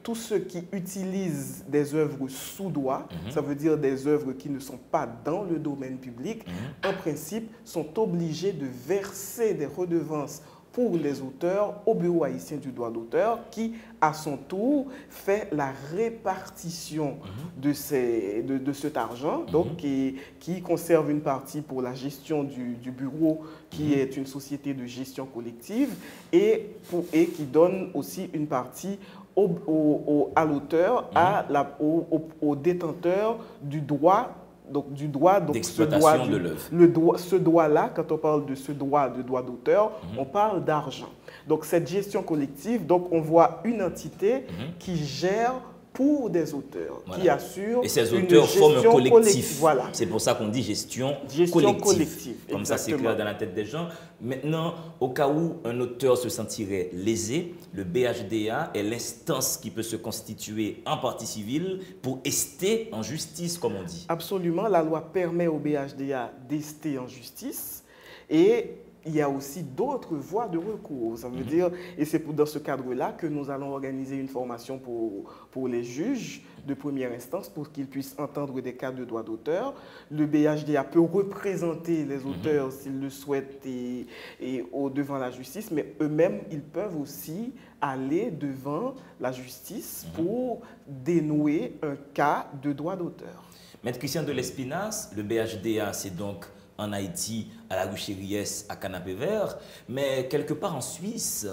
tous ceux qui utilisent des œuvres sous droit, ça veut dire des œuvres qui ne sont pas dans le domaine public, en principe, sont obligés de verser des redevances pour les auteurs au Bureau haïtien du droit d'auteur qui, à son tour, fait la répartition de cet argent, donc qui conserve une partie pour la gestion du bureau qui est une société de gestion collective et qui donne aussi une partie à l'auteur, au détenteur du droit. Donc,
d'exploitation de l'œuvre.
Ce droit-là, quand on parle de ce droit d'auteur, on parle d'argent. Donc, cette gestion collective, donc on voit une entité qui gère pour des auteurs, qui assure
et ces auteurs forment un collectif.
Voilà.
C'est pour ça qu'on dit gestion
collective.
Comme ça, c'est clair dans la tête des gens. Maintenant, au cas où un auteur se sentirait lésé, le BHDA est l'instance qui peut se constituer en partie civile pour ester en justice, comme on dit.
Absolument. La loi permet au BHDA d'ester en justice et il y a aussi d'autres voies de recours. Ça veut dire, et c'est dans ce cadre-là que nous allons organiser une formation pour les juges de première instance pour qu'ils puissent entendre des cas de droit d'auteur. Le BHDA peut représenter les auteurs s'ils le souhaitent devant la justice, mais eux-mêmes, ils peuvent aussi aller devant la justice pour dénouer un cas de droit d'auteur.
Maître Christian de l'Espinasse, le BHDA, c'est donc en Haïti, à la rue Chériès, à Canapé Vert, mais quelque part en Suisse,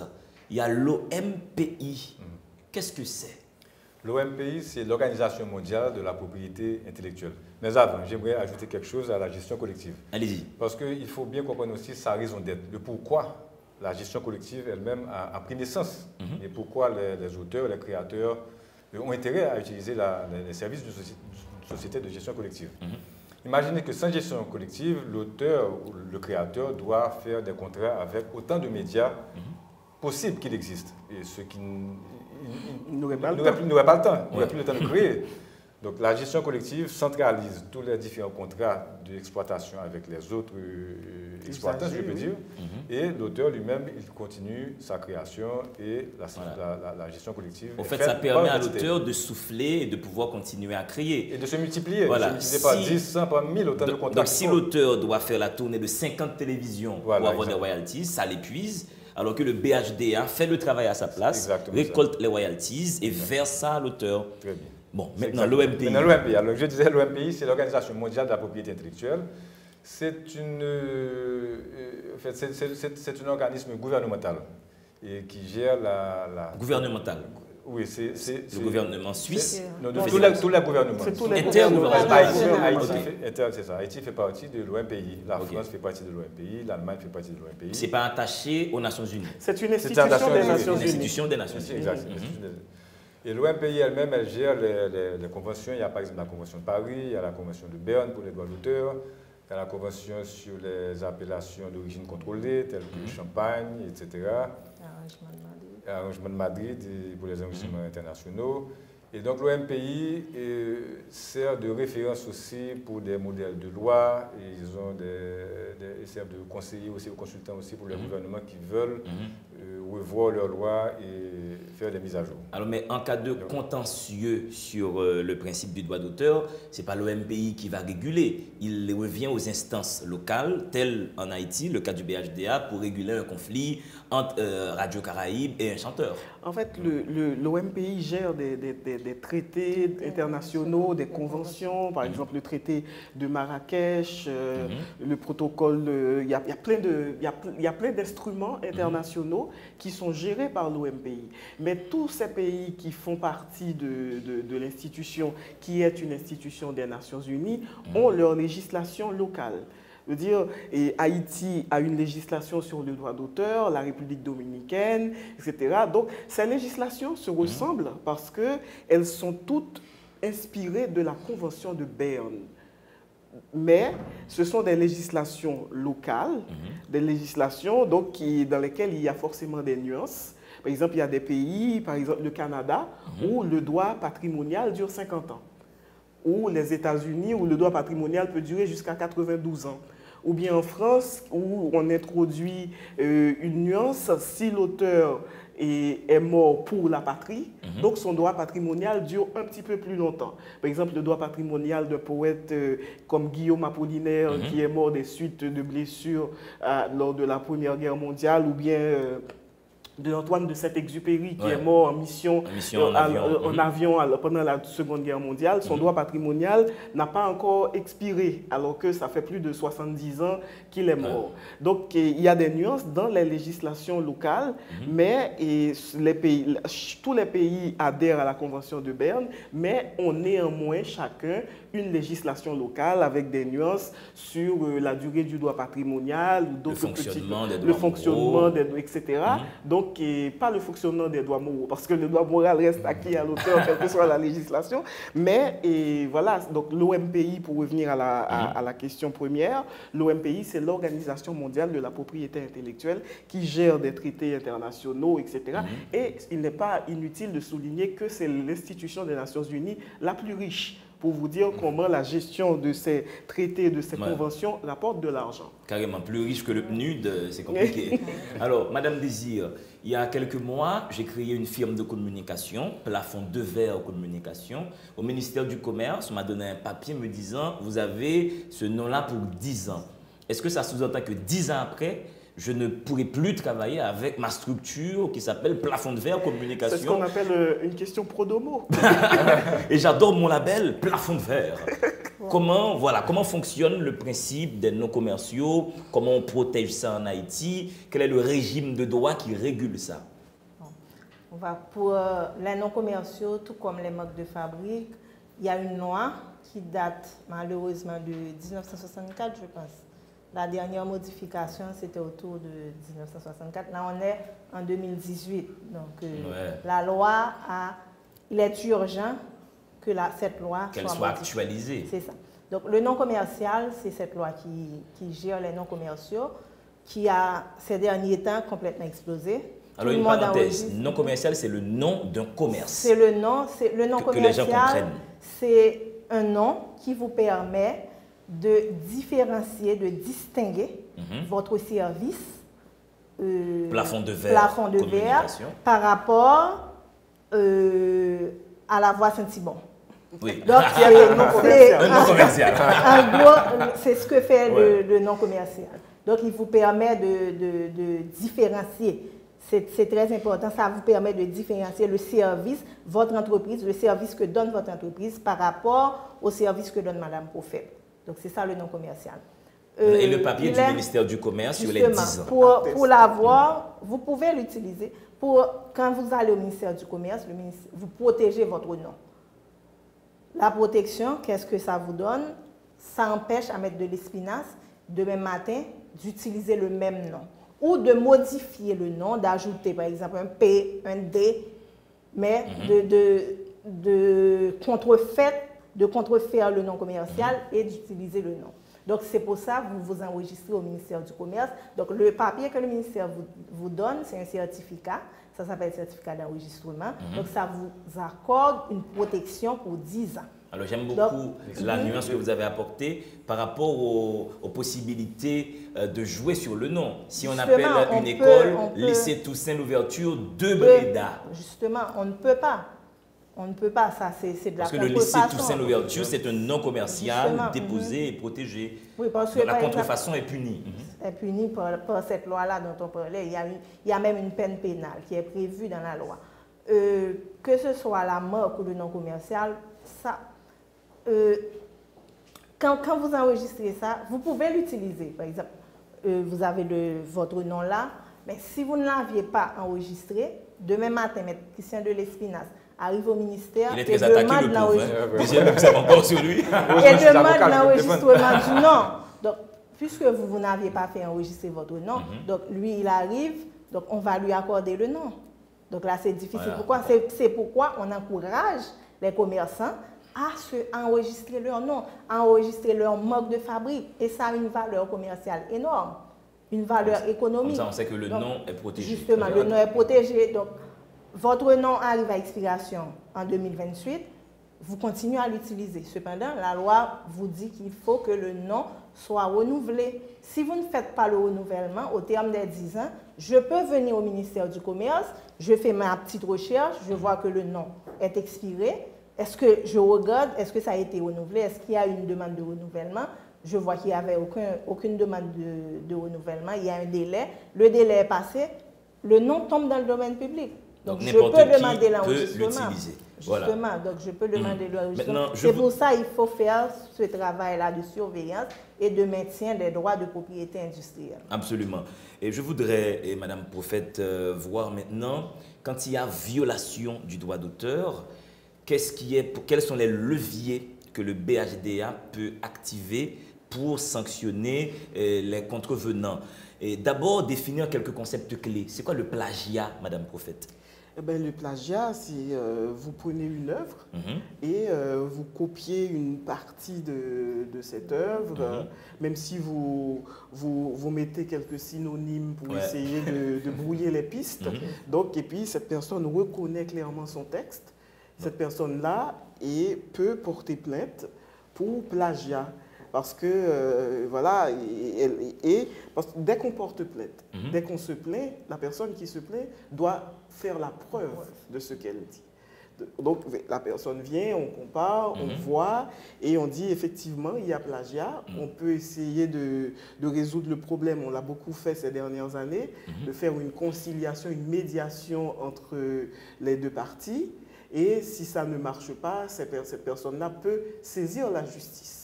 il y a l'OMPI. Qu'est-ce que c'est?
L'OMPI, c'est l'Organisation mondiale de la propriété intellectuelle. Mais avant, j'aimerais ajouter quelque chose à la gestion collective.
Allez-y.
Parce qu'il faut bien comprendre aussi sa raison d'être, le pourquoi la gestion collective elle-même a pris naissance, et pourquoi les auteurs, les créateurs ont intérêt à utiliser les services d'une société de gestion collective. Imaginez que sans gestion collective, l'auteur ou le créateur doit faire des contrats avec autant de médias possibles qu'il existe. Et ce qui n'aurait pas le temps, n'aurait plus le temps de créer. Donc la gestion collective centralise tous les différents contrats d'exploitation avec les autres exploitants, je peux dire. Et l'auteur lui-même, il continue sa création et la gestion collective.
En fait, ça permet à l'auteur de souffler et de pouvoir continuer à créer.
Et de se multiplier.
Voilà.
De se multiplier par 10, 100, par 1000, autant de contrats.
Donc si l'auteur doit faire la tournée de 50 télévisions pour avoir des royalties, ça l'épuise. Alors que le BHDA fait le travail à sa place, récolte les royalties et verse ça à l'auteur.
Très bien.
Bon, maintenant l'OMPI.
Maintenant l'OMPI. Alors je disais l'OMPI, c'est l'Organisation mondiale de la propriété intellectuelle. C'est un organisme gouvernemental et qui gère la...
Gouvernemental.
Oui, c'est
le gouvernement suisse.
Tous les gouvernements.
C'est tous les gouvernements.
C'est ça. Haïti fait partie de l'OMPI. La France fait partie de l'OMPI. L'Allemagne fait partie de l'OMPI.
Ce n'est pas attaché aux Nations Unies.
C'est une institution des Nations Unies.
Une institution des Nations Unies.
Exact. Et l'OMPI elle-même, elle gère les conventions. Il y a par exemple la Convention de Paris, il y a la Convention de Berne pour les droits d'auteur, il y a la Convention sur les appellations d'origine contrôlée, telles que Champagne, etc. Arrangement de Madrid pour les enregistrements internationaux. Et donc l'OMPI sert de référence aussi pour des modèles de loi. Et ils servent de conseiller aussi aux consultants aussi pour les gouvernements qui veulent revoir leurs lois et faire des mises à jour.
Alors, mais en cas de contentieux sur le principe du droit d'auteur, ce n'est pas l'OMPI qui va réguler. Il revient aux instances locales, telles en Haïti, le cas du BHDA, pour réguler un conflit entre Radio Caraïbes et un chanteur.
En fait, l'OMPI gère des traités internationaux, des conventions, par exemple le traité de Marrakech, le protocole, il y a plein d'instruments internationaux qui sont gérés par l'OMPI. Mais tous ces pays qui font partie de l'institution, qui est une institution des Nations Unies, ont leur législation locale. Je veux dire, et Haïti a une législation sur le droit d'auteur, la République dominicaine, etc. Donc, ces législations se ressemblent parce qu'elles sont toutes inspirées de la Convention de Berne. Mais ce sont des législations locales, des législations donc, dans lesquelles il y a forcément des nuances. Par exemple, il y a des pays, par exemple le Canada, où le droit patrimonial dure 50 ans. ou les États-Unis, où le droit patrimonial peut durer jusqu'à 92 ans. Ou bien en France, où on introduit une nuance, si l'auteur est mort pour la patrie, donc son droit patrimonial dure un petit peu plus longtemps. Par exemple, le droit patrimonial d'un poète comme Guillaume Apollinaire, qui est mort des suites de blessures lors de la Première Guerre mondiale, ou bien de Antoine de Saint-Exupéry, qui est mort en mission en avion pendant la Seconde Guerre mondiale. Son droit patrimonial n'a pas encore expiré, alors que ça fait plus de 70 ans qu'il est mort. Donc, il y a des nuances dans les législations locales, mais tous les pays adhèrent à la Convention de Berne, mais ont néanmoins chacun une législation locale avec des nuances sur la durée du droit patrimonial, ou
le fonctionnement des droits,
le fonctionnement des droits, etc. Donc, pas le fonctionnement des droits moraux, parce que le droit moral reste acquis à l'auteur, quelle que soit la législation. Mais voilà, donc l'OMPI, pour revenir à la question première, l'OMPI, c'est l'Organisation mondiale de la propriété intellectuelle qui gère des traités internationaux, etc. Et il n'est pas inutile de souligner que c'est l'institution des Nations Unies la plus riche, pour vous dire comment la gestion de ces traités, de ces conventions rapporte de l'argent.
Carrément, plus riche que le PNUD, c'est compliqué. Alors, Madame Désir, il y a quelques mois, j'ai créé une firme de communication, Plafond de Verre Communication. Au ministère du Commerce, on m'a donné un papier me disant, vous avez ce nom-là pour 10 ans. Est-ce que ça sous-entend que 10 ans après, je ne pourrai plus travailler avec ma structure qui s'appelle Plafond de Verre Communication?
C'est ce qu'on appelle une question pro domo.
Et j'adore mon label Plafond de Verre. Comment fonctionne le principe des non commerciaux? Comment on protège ça en Haïti? Quel est le régime de droit qui régule ça?
Pour les non commerciaux, tout comme les marques de fabrique, il y a une loi qui date malheureusement de 1964, je pense. La dernière modification, c'était autour de 1964. Là, on est en 2018. Donc, la loi il est urgent que cette loi
soit actualisée.
C'est ça. Donc, le non commercial, c'est cette loi qui gère les non commerciaux, qui a, ces derniers temps, complètement explosé.
Alors, une parenthèse, non commercial, c'est le nom d'un commerce.
C'est le nom commercial.
Que les gens comprennent.
C'est un nom qui vous permet de différencier, de distinguer votre service
plafond de verre
par rapport à la voie Saint-Thibon.
Oui.
Donc,
un non commercial.
En gros, c'est ce que fait le non commercial. Donc, il vous permet de différencier. C'est très important, ça vous permet de différencier le service, votre entreprise, le service que donne votre entreprise par rapport au service que donne Madame Prophète. Donc, c'est ça le non commercial.
Et le papier du ministère du Commerce sur les 10 ans.
Pour l'avoir, vous pouvez l'utiliser. Quand vous allez au ministère du Commerce, vous protégez votre nom. La protection, qu'est-ce que ça vous donne? Ça empêche à mettre de l'espinasse demain matin d'utiliser le même nom. Ou de modifier le nom, d'ajouter par exemple un P, un D, mais de contrefaire le nom commercial et d'utiliser le nom. Donc, c'est pour ça que vous vous enregistrez au ministère du Commerce. Donc, le papier que le ministère vous donne, c'est un certificat. Ça s'appelle certificat d'enregistrement. Donc, ça vous accorde une protection pour 10 ans.
Alors, j'aime beaucoup la nuance que vous avez apportée par rapport aux possibilités de jouer sur le nom. Si on appelle une école Lycée Toussaint l'ouverture de Bréda.
Justement, on ne peut pas. On ne peut pas, ça c'est de la contrefaçon.
Parce que le lycée Toussaint l'ouverture, c'est un nom commercial déposé et protégé.
Oui, parce que
donc, la contrefaçon est punie.
Est punie par cette loi-là dont on parlait. Il y a même une peine pénale qui est prévue dans la loi. Que ce soit la marque ou le nom commercial, ça, quand vous enregistrez ça, vous pouvez l'utiliser. Par exemple, vous avez votre nom là, mais si vous ne l'aviez pas enregistré, demain matin, M. Christian de l'Espinasse arrive au ministère
et demande l'enregistrement sur lui.
Et demande l'enregistrement du nom. Donc, puisque vous n'aviez pas fait enregistrer votre nom, donc lui, il arrive, donc on va lui accorder le nom. Donc là, c'est difficile. Pourquoi? C'est pourquoi on encourage les commerçants à enregistrer leur nom, à enregistrer leur marque de fabrique. Et ça a une valeur commerciale énorme, une valeur économique.
Comme ça, on sait que le nom est protégé.
Justement, le nom est protégé. Donc, votre nom arrive à expiration en 2028. vous continuez à l'utiliser. Cependant, la loi vous dit qu'il faut que le nom soit renouvelé. Si vous ne faites pas le renouvellement, au terme des 10 ans, je peux venir au ministère du Commerce, je fais ma petite recherche, je vois que le nom est expiré. Est-ce que je regarde, est-ce que ça a été renouvelé? Est-ce qu'il y a une demande de renouvellement? Je vois qu'il n'y avait aucune demande de renouvellement, il y a un délai. Le délai est passé, le nom tombe dans le domaine public. Donc je peux demander l'enregistrement.
Voilà.
Justement, donc je peux demander l'enregistrement. C'est pour ça qu'il faut faire ce travail-là de surveillance et de maintien des droits de propriété industrielle.
Absolument. Et je voudrais, Madame Prophète, voir maintenant, quand il y a violation du droit d'auteur, quels sont les leviers que le BHDA peut activer pour sanctionner les contrevenants? Et d'abord, définir quelques concepts clés. C'est quoi le plagiat, Madame Prophète?
Eh bien, le plagiat, c'est vous prenez une œuvre et vous copiez une partie de cette œuvre, même si vous mettez quelques synonymes pour essayer de brouiller les pistes. Donc, et puis, cette personne reconnaît clairement son texte. Cette personne-là peut porter plainte pour plagiat. Parce que, voilà, parce que dès qu'on porte plainte, dès qu'on se plaint, la personne qui se plaint doit faire la preuve de ce qu'elle dit. Donc, la personne vient, on compare, on voit, et on dit effectivement, il y a plagiat. On peut essayer de résoudre le problème. On l'a beaucoup fait ces dernières années, de faire une conciliation, une médiation entre les deux parties. Et si ça ne marche pas, cette personne-là peut saisir la justice.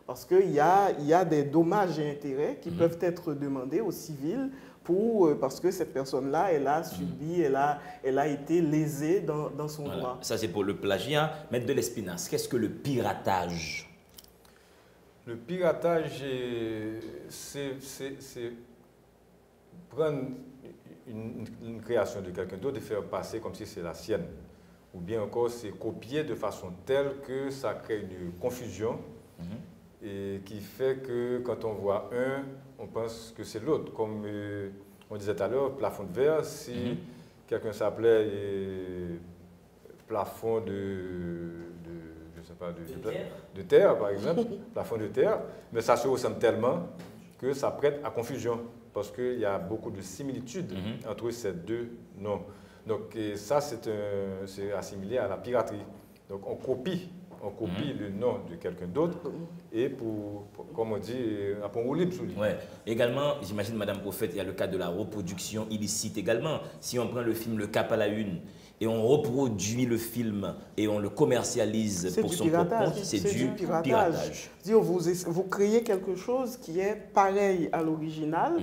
Parce qu'il y a des dommages et intérêts qui peuvent être demandés au civil parce que cette personne-là, elle a subi, elle a été lésée dans son droit.
Ça, c'est pour le plagiat. Maître de l'Espinasse, qu'est-ce que le piratage?
Le piratage, c'est prendre une création de quelqu'un d'autre et faire passer comme si c'est la sienne. Ou bien encore, c'est copier de façon telle que ça crée une confusion. Et qui fait que quand on voit un, on pense que c'est l'autre. Comme on disait tout à l'heure, plafond de verre, si quelqu'un s'appelait plafond je sais pas, de terre, par exemple, plafond de terre, mais ça se ressemble tellement que ça prête à confusion, parce qu'il y a beaucoup de similitudes entre ces deux noms. Donc ça, c'est assimilé à la piraterie. Donc on copie le nom de quelqu'un d'autre et comme on dit, pour rouler sous lui.
Ouais. Également, j'imagine, Madame Prophète, il y a le cas de la reproduction illicite également. Si on prend le film Le Cap à la Une et on reproduit le film et on le commercialise pour son propre compte, c'est du piratage.
Vous créez quelque chose qui est pareil à l'original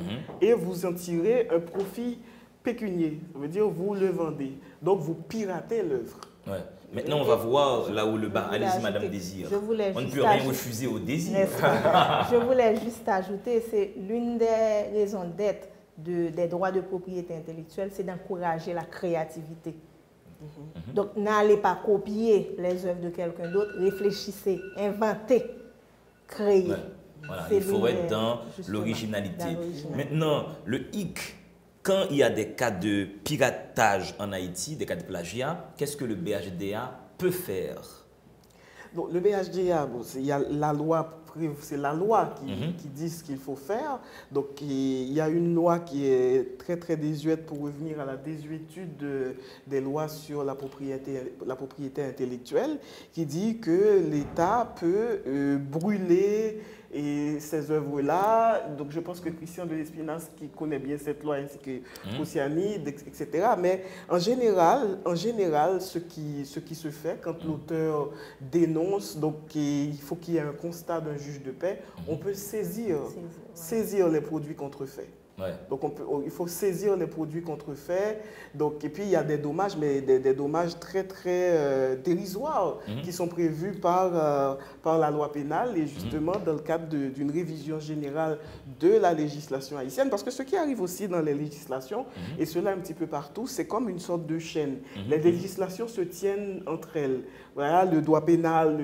et vous en tirez un profit pécunier. Ça veut dire vous le vendez. Donc vous piratez l'œuvre.
Ouais. Maintenant, on va voir là où le bas. Allez-y, Madame Désir. On ne peut rien refuser au désir.
Je voulais juste ajouter, c'est l'une des raisons d'être des droits de propriété intellectuelle, c'est d'encourager la créativité. Donc, n'allez pas copier les œuvres de quelqu'un d'autre, réfléchissez, inventez, créez.
Voilà, il faut être dans l'originalité. Maintenant, le hic. Quand il y a des cas de piratage en Haïti, des cas de plagiat, qu'est-ce que le BHDA peut faire?
Donc, le BHDA, il y a la loi, c'est la loi qui dit ce qu'il faut faire. Donc, il y a une loi qui est très, très désuète pour revenir à la désuétude des lois sur la propriété intellectuelle, qui dit que l'État peut brûler ces œuvres-là. Donc, je pense que Christian de l'Espinasse, qui connaît bien cette loi, ainsi que Oceanide, etc. Mais en général, ce qui se fait quand l'auteur dénonce, donc il faut qu'il y ait un constat d'un juge de paix, on peut saisir les produits contrefaits. Ouais. Donc il faut saisir les produits contrefaits. Donc, et puis il y a des dommages, mais des dommages très très dérisoires qui sont prévus par la loi pénale et justement dans le cadre d'une révision générale de la législation haïtienne. Parce que ce qui arrive aussi dans les législations, et cela un petit peu partout, c'est comme une sorte de chaîne. Les législations se tiennent entre elles. Voilà, le droit pénal,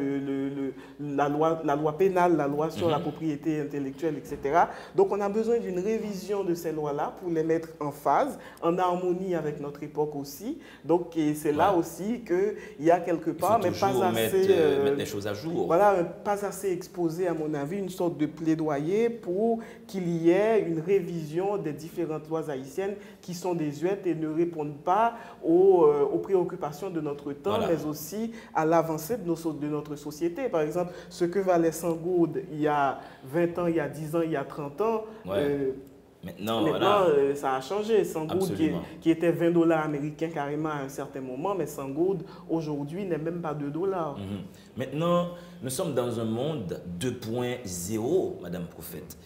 la loi pénale, la loi sur la propriété intellectuelle, etc. Donc on a besoin d'une révision de ces lois-là pour les mettre en phase, en harmonie avec notre époque aussi. Donc, c'est là aussi qu'il y a quelque part, mais pas assez...
mettre les choses à jour.
Voilà, pas assez exposé, à mon avis, une sorte de plaidoyer pour qu'il y ait une révision des différentes lois haïtiennes qui sont désuètes et ne répondent pas aux préoccupations de notre temps, mais aussi à l'avancée de notre société. Par exemple, ce que valait 100 gourdes il y a 20 ans, il y a 10 ans, il y a 30 ans, maintenant ça a changé. 100 gourdes qui était 20 $ américains carrément à un certain moment, mais 100 gourdes aujourd'hui n'est même pas 2 $.
Maintenant, nous sommes dans un monde 2.0, Madame Prophète.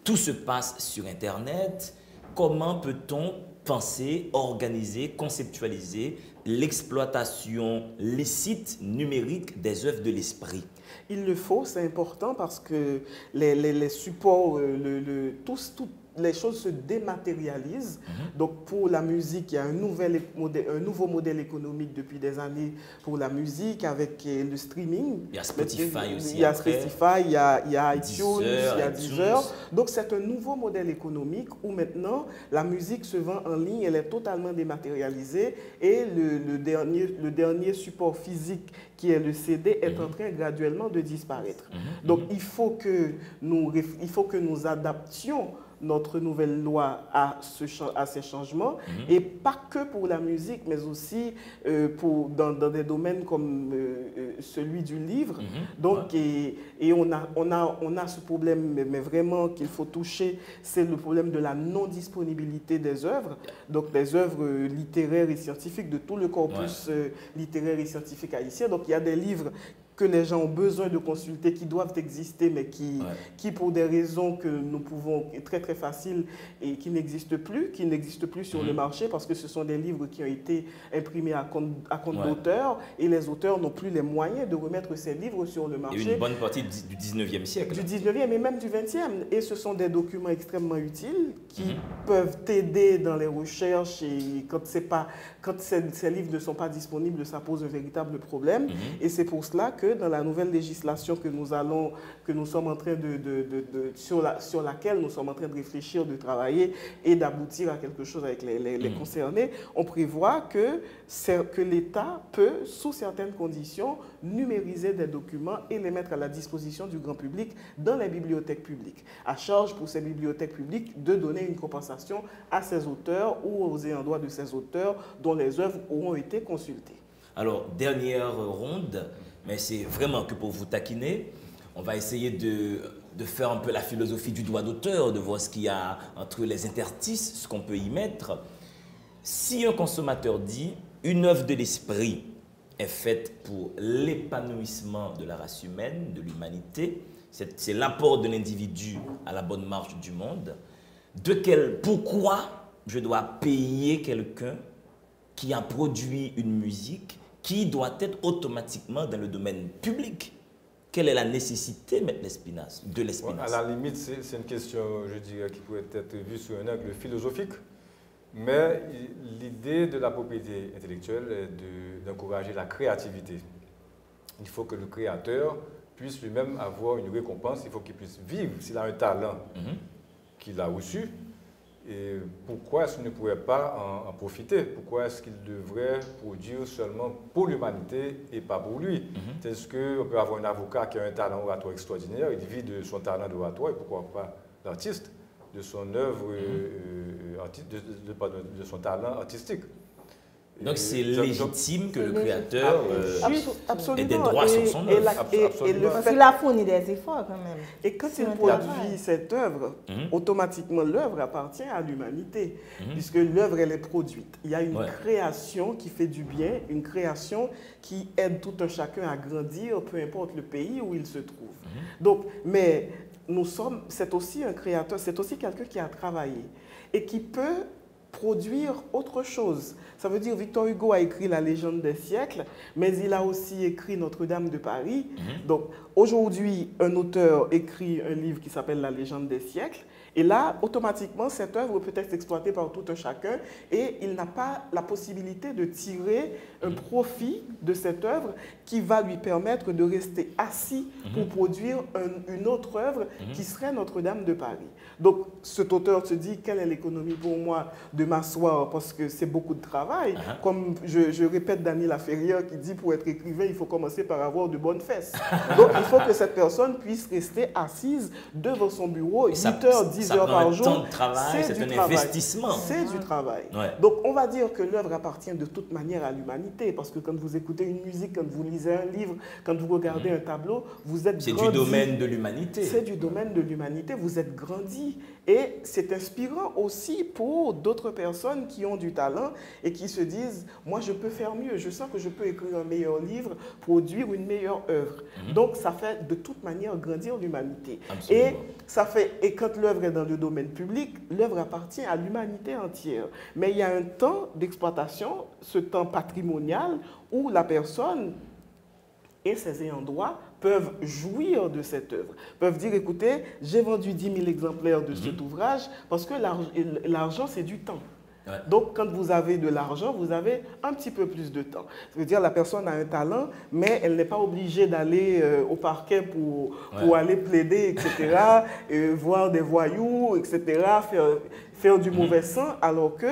Tout se passe sur Internet. Comment peut-on penser, organiser, conceptualiser l'exploitation licite numérique des œuvres de l'esprit?
Il le faut, c'est important parce que les supports, les choses se dématérialisent. Donc pour la musique, il y a un nouveau modèle économique depuis des années pour la musique avec le streaming.
Il y a Spotify aussi.
Il y a Spotify, il y a iTunes, il y a Deezer. Donc c'est un nouveau modèle économique où maintenant la musique se vend en ligne, elle est totalement dématérialisée et le dernier support physique qui est le CD est en train graduellement de disparaître. Donc il faut que nous adaptions notre nouvelle loi à ces changements, et pas que pour la musique, mais aussi dans des domaines comme celui du livre. Donc, et on a ce problème, mais vraiment qu'il faut toucher, c'est le problème de la non-disponibilité des œuvres, donc des œuvres littéraires et scientifiques, de tout le corpus littéraire et scientifique haïtien. Donc, il y a des livres que les gens ont besoin de consulter, qui doivent exister, mais qui pour des raisons que nous pouvons, très très faciles, et qui n'existent plus sur le marché, parce que ce sont des livres qui ont été imprimés à compte d'auteur, et les auteurs n'ont plus les moyens de remettre ces livres sur le marché.
Et une bonne partie du 19e siècle.
Du 19e et même du 20e. Et ce sont des documents extrêmement utiles qui peuvent t'aider dans les recherches, et quand ces livres ne sont pas disponibles, ça pose un véritable problème. Et c'est pour cela que dans la nouvelle législation sur laquelle nous sommes en train de réfléchir, de travailler et d'aboutir à quelque chose avec les concernés, on prévoit que l'État peut, sous certaines conditions, numériser des documents et les mettre à la disposition du grand public dans les bibliothèques publiques. À charge pour ces bibliothèques publiques de donner une compensation à ces auteurs ou aux ayants droit de ces auteurs dont les œuvres auront été consultées.
Alors, dernière ronde, mais c'est vraiment que pour vous taquiner, on va essayer de faire un peu la philosophie du droit d'auteur, de voir ce qu'il y a entre les interstices, ce qu'on peut y mettre. Si un consommateur dit « une œuvre de l'esprit est faite pour l'épanouissement de la race humaine, de l'humanité, c'est l'apport de l'individu à la bonne marche du monde », pourquoi je dois payer quelqu'un qui a produit une musique qui doit être automatiquement dans le domaine public? Quelle est la nécessité, M. Lespinasse, de Lespinasse?
À la limite, c'est une question, je dirais, qui pourrait être vue sous un angle philosophique. Mais l'idée de la propriété intellectuelle est d'encourager la créativité. Il faut que le créateur puisse lui-même avoir une récompense, il faut qu'il puisse vivre. S'il a un talent qu'il a reçu, et pourquoi est-ce qu'il ne pourrait pas en profiter? Pourquoi est-ce qu'il devrait produire seulement pour l'humanité et pas pour lui? Est-ce qu'on peut avoir un avocat qui a un talent oratoire extraordinaire, il vit de son talent d'oratoire, et pourquoi pas l'artiste, de son œuvre, de son talent artistique?
Donc c'est légitime que le créateur ait des droits sur son
œuvre.
Parce qu'il a fourni des efforts quand même.
Et quand il produit cette œuvre, automatiquement l'œuvre appartient à l'humanité, puisque l'œuvre elle est produite. Il y a une création qui fait du bien, une création qui aide tout un chacun à grandir, peu importe le pays où il se trouve. Donc, mais c'est aussi un créateur, c'est aussi quelqu'un qui a travaillé et qui peut produire autre chose. Ça veut dire Victor Hugo a écrit La légende des siècles, mais il a aussi écrit Notre-Dame de Paris. Donc, aujourd'hui, un auteur écrit un livre qui s'appelle La légende des siècles. Et là, automatiquement, cette œuvre peut être exploitée par tout un chacun et il n'a pas la possibilité de tirer un profit de cette œuvre qui va lui permettre de rester assis pour produire une autre œuvre qui serait Notre-Dame de Paris. Donc, cet auteur se dit, quelle est l'économie pour moi de m'asseoir parce que c'est beaucoup de travail. Comme je répète Dany Laferrière qui dit, pour être écrivain, il faut commencer par avoir de bonnes fesses. Donc, il faut que cette personne puisse rester assise devant son bureau 8 heures, 10 heures par jour.
Ça prend un temps de travail, c'est un investissement.
C'est du travail.
Ouais.
Donc, on va dire que l'œuvre appartient de toute manière à l'humanité parce que quand vous écoutez une musique, quand vous lisez un livre, quand vous regardez un tableau, vous êtes grandi.
C'est du domaine de l'humanité.
C'est du domaine de l'humanité, vous êtes grandi. Et c'est inspirant aussi pour d'autres personnes qui ont du talent et qui se disent, moi je peux faire mieux, je sens que je peux écrire un meilleur livre, produire une meilleure œuvre. Donc ça fait de toute manière grandir l'humanité. Et quand l'œuvre est dans le domaine public, l'œuvre appartient à l'humanité entière. Mais il y a un temps d'exploitation, ce temps patrimonial, où la personne et ses ayants droit peuvent jouir de cette œuvre, peuvent dire, écoutez, j'ai vendu 10 000 exemplaires de cet ouvrage parce que l'argent, c'est du temps. Ouais. Donc, quand vous avez de l'argent, vous avez un petit peu plus de temps. Ça veut dire la personne a un talent, mais elle n'est pas obligée d'aller au parquet pour aller plaider, etc., voir des voyous, etc., faire du mauvais sang, alors que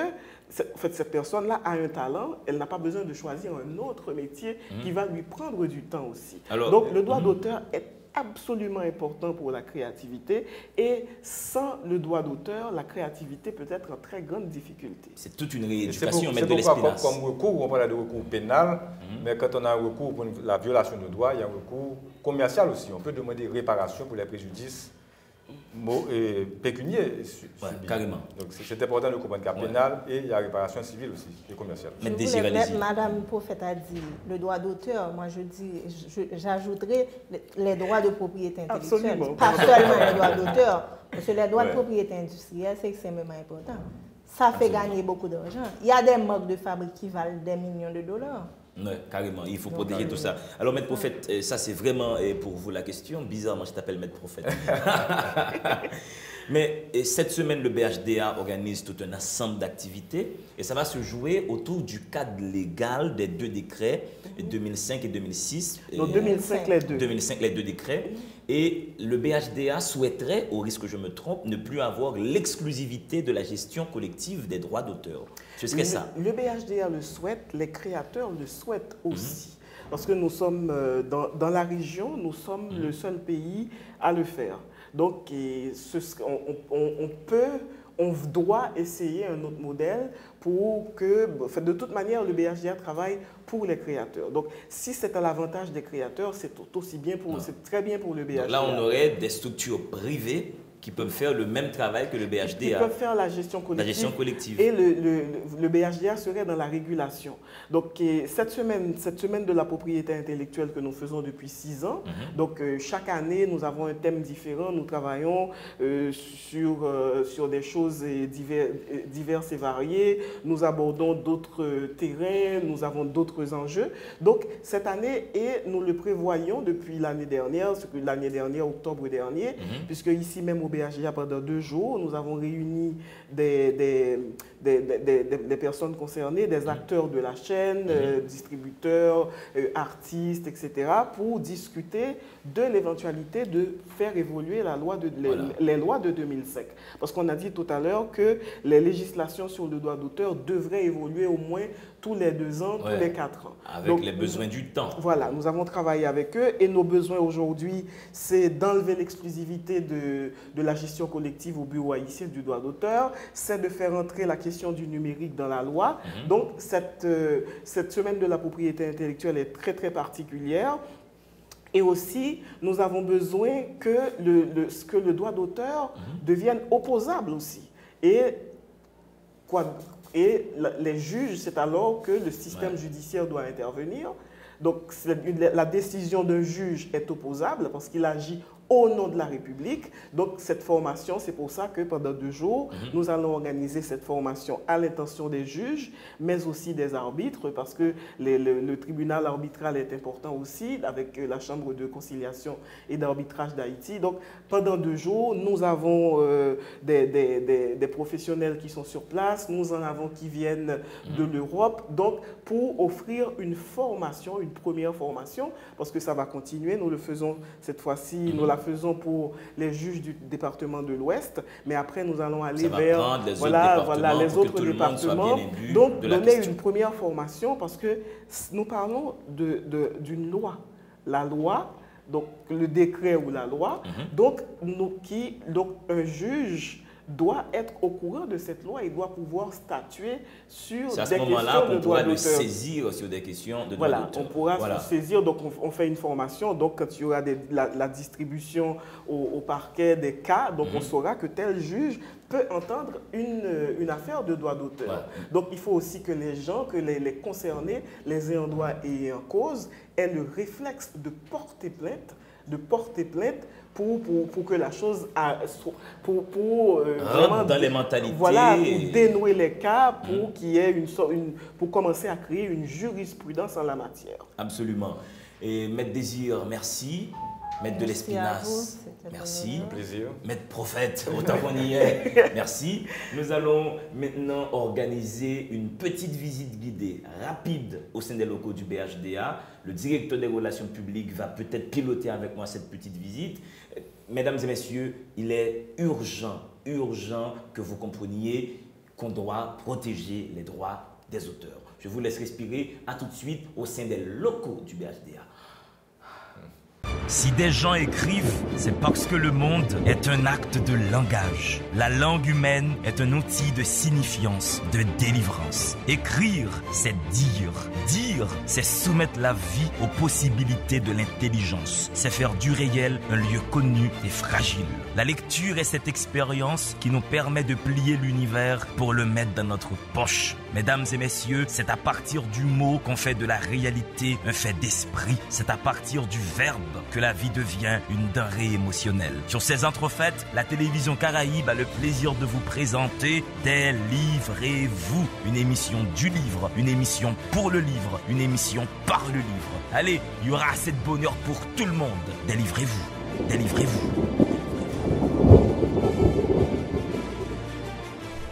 en fait, cette personne-là a un talent, elle n'a pas besoin de choisir un autre métier qui va lui prendre du temps aussi. Alors, donc, le droit d'auteur est absolument important pour la créativité et sans le droit d'auteur, la créativité peut être en très grande difficulté.
C'est toute une rééducation, mettre de
l'espérance. Comme recours, on parle de recours pénal, mais quand on a un recours pour la violation de droit, il y a un recours commercial aussi. On peut demander réparation pour les préjudices pécunier.
Ouais, carrément.
Donc c'est important de comprendre qu'il y a pénal et il y a réparation civile aussi, et commerciale.
Madame Prophète a dit le droit d'auteur, moi j'ajouterais les droits de propriété intellectuelle.
Absolument.
Pas seulement les droits d'auteur, parce que les droits de propriété industrielle, c'est extrêmement important. Ça fait gagner beaucoup d'argent. Il y a des marques de fabrique qui valent des millions de dollars.
Oui, carrément, il faut protéger tout ça. Alors, Maître Prophète, ça c'est vraiment pour vous la question. Bizarrement, je t'appelle Maître Prophète. Mais cette semaine, le BHDA organise tout un ensemble d'activités et ça va se jouer autour du cadre légal des deux décrets, 2005 et 2006.
Non, 2005 les deux.
2005 les deux décrets. Et le BHDA souhaiterait, au risque que je me trompe, ne plus avoir l'exclusivité de la gestion collective des droits d'auteur. Ce serait ça.
Le BHDA le souhaite, les créateurs le souhaitent aussi. Parce que nous sommes, dans la région, nous sommes le seul pays à le faire. Donc, on doit essayer un autre modèle pour que, de toute manière, le BHDA travaille pour les créateurs. Donc, si c'est à l'avantage des créateurs, c'est aussi bien c'est très bien pour le BHDA.
Donc là, on aurait des structures privées qui peuvent faire le même travail que le BHDA.
Qui peuvent faire la gestion collective. Et le BHDA serait dans la régulation. Donc, cette semaine de la propriété intellectuelle que nous faisons depuis 6 ans, donc chaque année, nous avons un thème différent. Nous travaillons sur des choses diverses et variées. Nous abordons d'autres terrains, nous avons d'autres enjeux. Donc, cette année, et nous le prévoyons depuis l'année dernière, octobre dernier, puisque ici même au BHDA, pendant 2 jours, nous avons réuni des personnes concernées, des acteurs de la chaîne, distributeurs, artistes, etc., pour discuter de l'éventualité de faire évoluer les lois de 2005. Parce qu'on a dit tout à l'heure que les législations sur le droit d'auteur devraient évoluer au moins tous les 2 ans, tous les 4 ans.
Avec les besoins du temps.
Voilà, nous avons travaillé avec eux et nos besoins aujourd'hui, c'est d'enlever l'exclusivité de la gestion collective au bureau haïtien du droit d'auteur, c'est de faire entrer la question du numérique dans la loi. Donc, cette semaine de la propriété intellectuelle est très, très particulière. Et aussi, nous avons besoin que le droit d'auteur devienne opposable aussi. Et les juges, c'est alors que le système judiciaire doit intervenir. Donc, la décision d'un juge est opposable parce qu'il agit au nom de la République. Donc cette formation, c'est pour ça que pendant 2 jours, nous allons organiser cette formation à l'intention des juges, mais aussi des arbitres, parce que le tribunal arbitral est important aussi, avec la Chambre de conciliation et d'arbitrage d'Haïti. Donc pendant 2 jours, nous avons des professionnels qui sont sur place, nous en avons qui viennent de l'Europe, donc pour offrir une formation, une première formation, parce que ça va continuer. Nous le faisons cette fois-ci, nous la faisons pour les juges du département de l'Ouest, mais après nous allons aller vers les autres départements. Donc donner une première formation, parce que nous parlons d'une loi. La loi, donc le décret ou la loi, donc un juge doit être au courant de cette loi, il doit pouvoir statuer sur des questions de droit d'auteur. C'est à ce moment-là qu'on pourra le saisir sur des questions de droit d'auteur. Voilà, on pourra se saisir, donc on fait une formation, donc quand il y aura la distribution au parquet des cas, donc on saura que tel juge peut entendre une affaire de droit d'auteur. Ouais. Donc il faut aussi que les gens, que les concernés, les ayants droit et ayants cause, aient le réflexe de porter plainte pour que la chose
rentre dans les mentalités.
Voilà, pour dénouer les cas, pour qu'il y ait pour commencer à créer une jurisprudence en la matière.
Absolument. Et Maître Désir, merci. Maître de l'Espinasse, merci.
Plaisir.
Maître Prophète, autant qu'on y est, merci. Nous allons maintenant organiser une petite visite guidée rapide au sein des locaux du BHDA. Le directeur des relations publiques va peut-être piloter avec moi cette petite visite. Mesdames et messieurs, il est urgent que vous compreniez qu'on doit protéger les droits des auteurs. Je vous laisse respirer. À tout de suite au sein des locaux du BHDA.
Si des gens écrivent, c'est parce que le monde est un acte de langage. La langue humaine est un outil de signifiance, de délivrance. Écrire, c'est dire. Dire, c'est soumettre la vie aux possibilités de l'intelligence. C'est faire du réel un lieu connu et fragile. La lecture est cette expérience qui nous permet de plier l'univers pour le mettre dans notre poche. Mesdames et messieurs, c'est à partir du mot qu'on fait de la réalité un fait d'esprit. C'est à partir du verbe que la vie devient une denrée émotionnelle. Sur ces entrefaites, la télévision Caraïbe a le plaisir de vous présenter Délivrez-vous, une émission du livre, une émission pour le livre, une émission par le livre. Allez, il y aura assez de bonheur pour tout le monde. Délivrez-vous, délivrez-vous.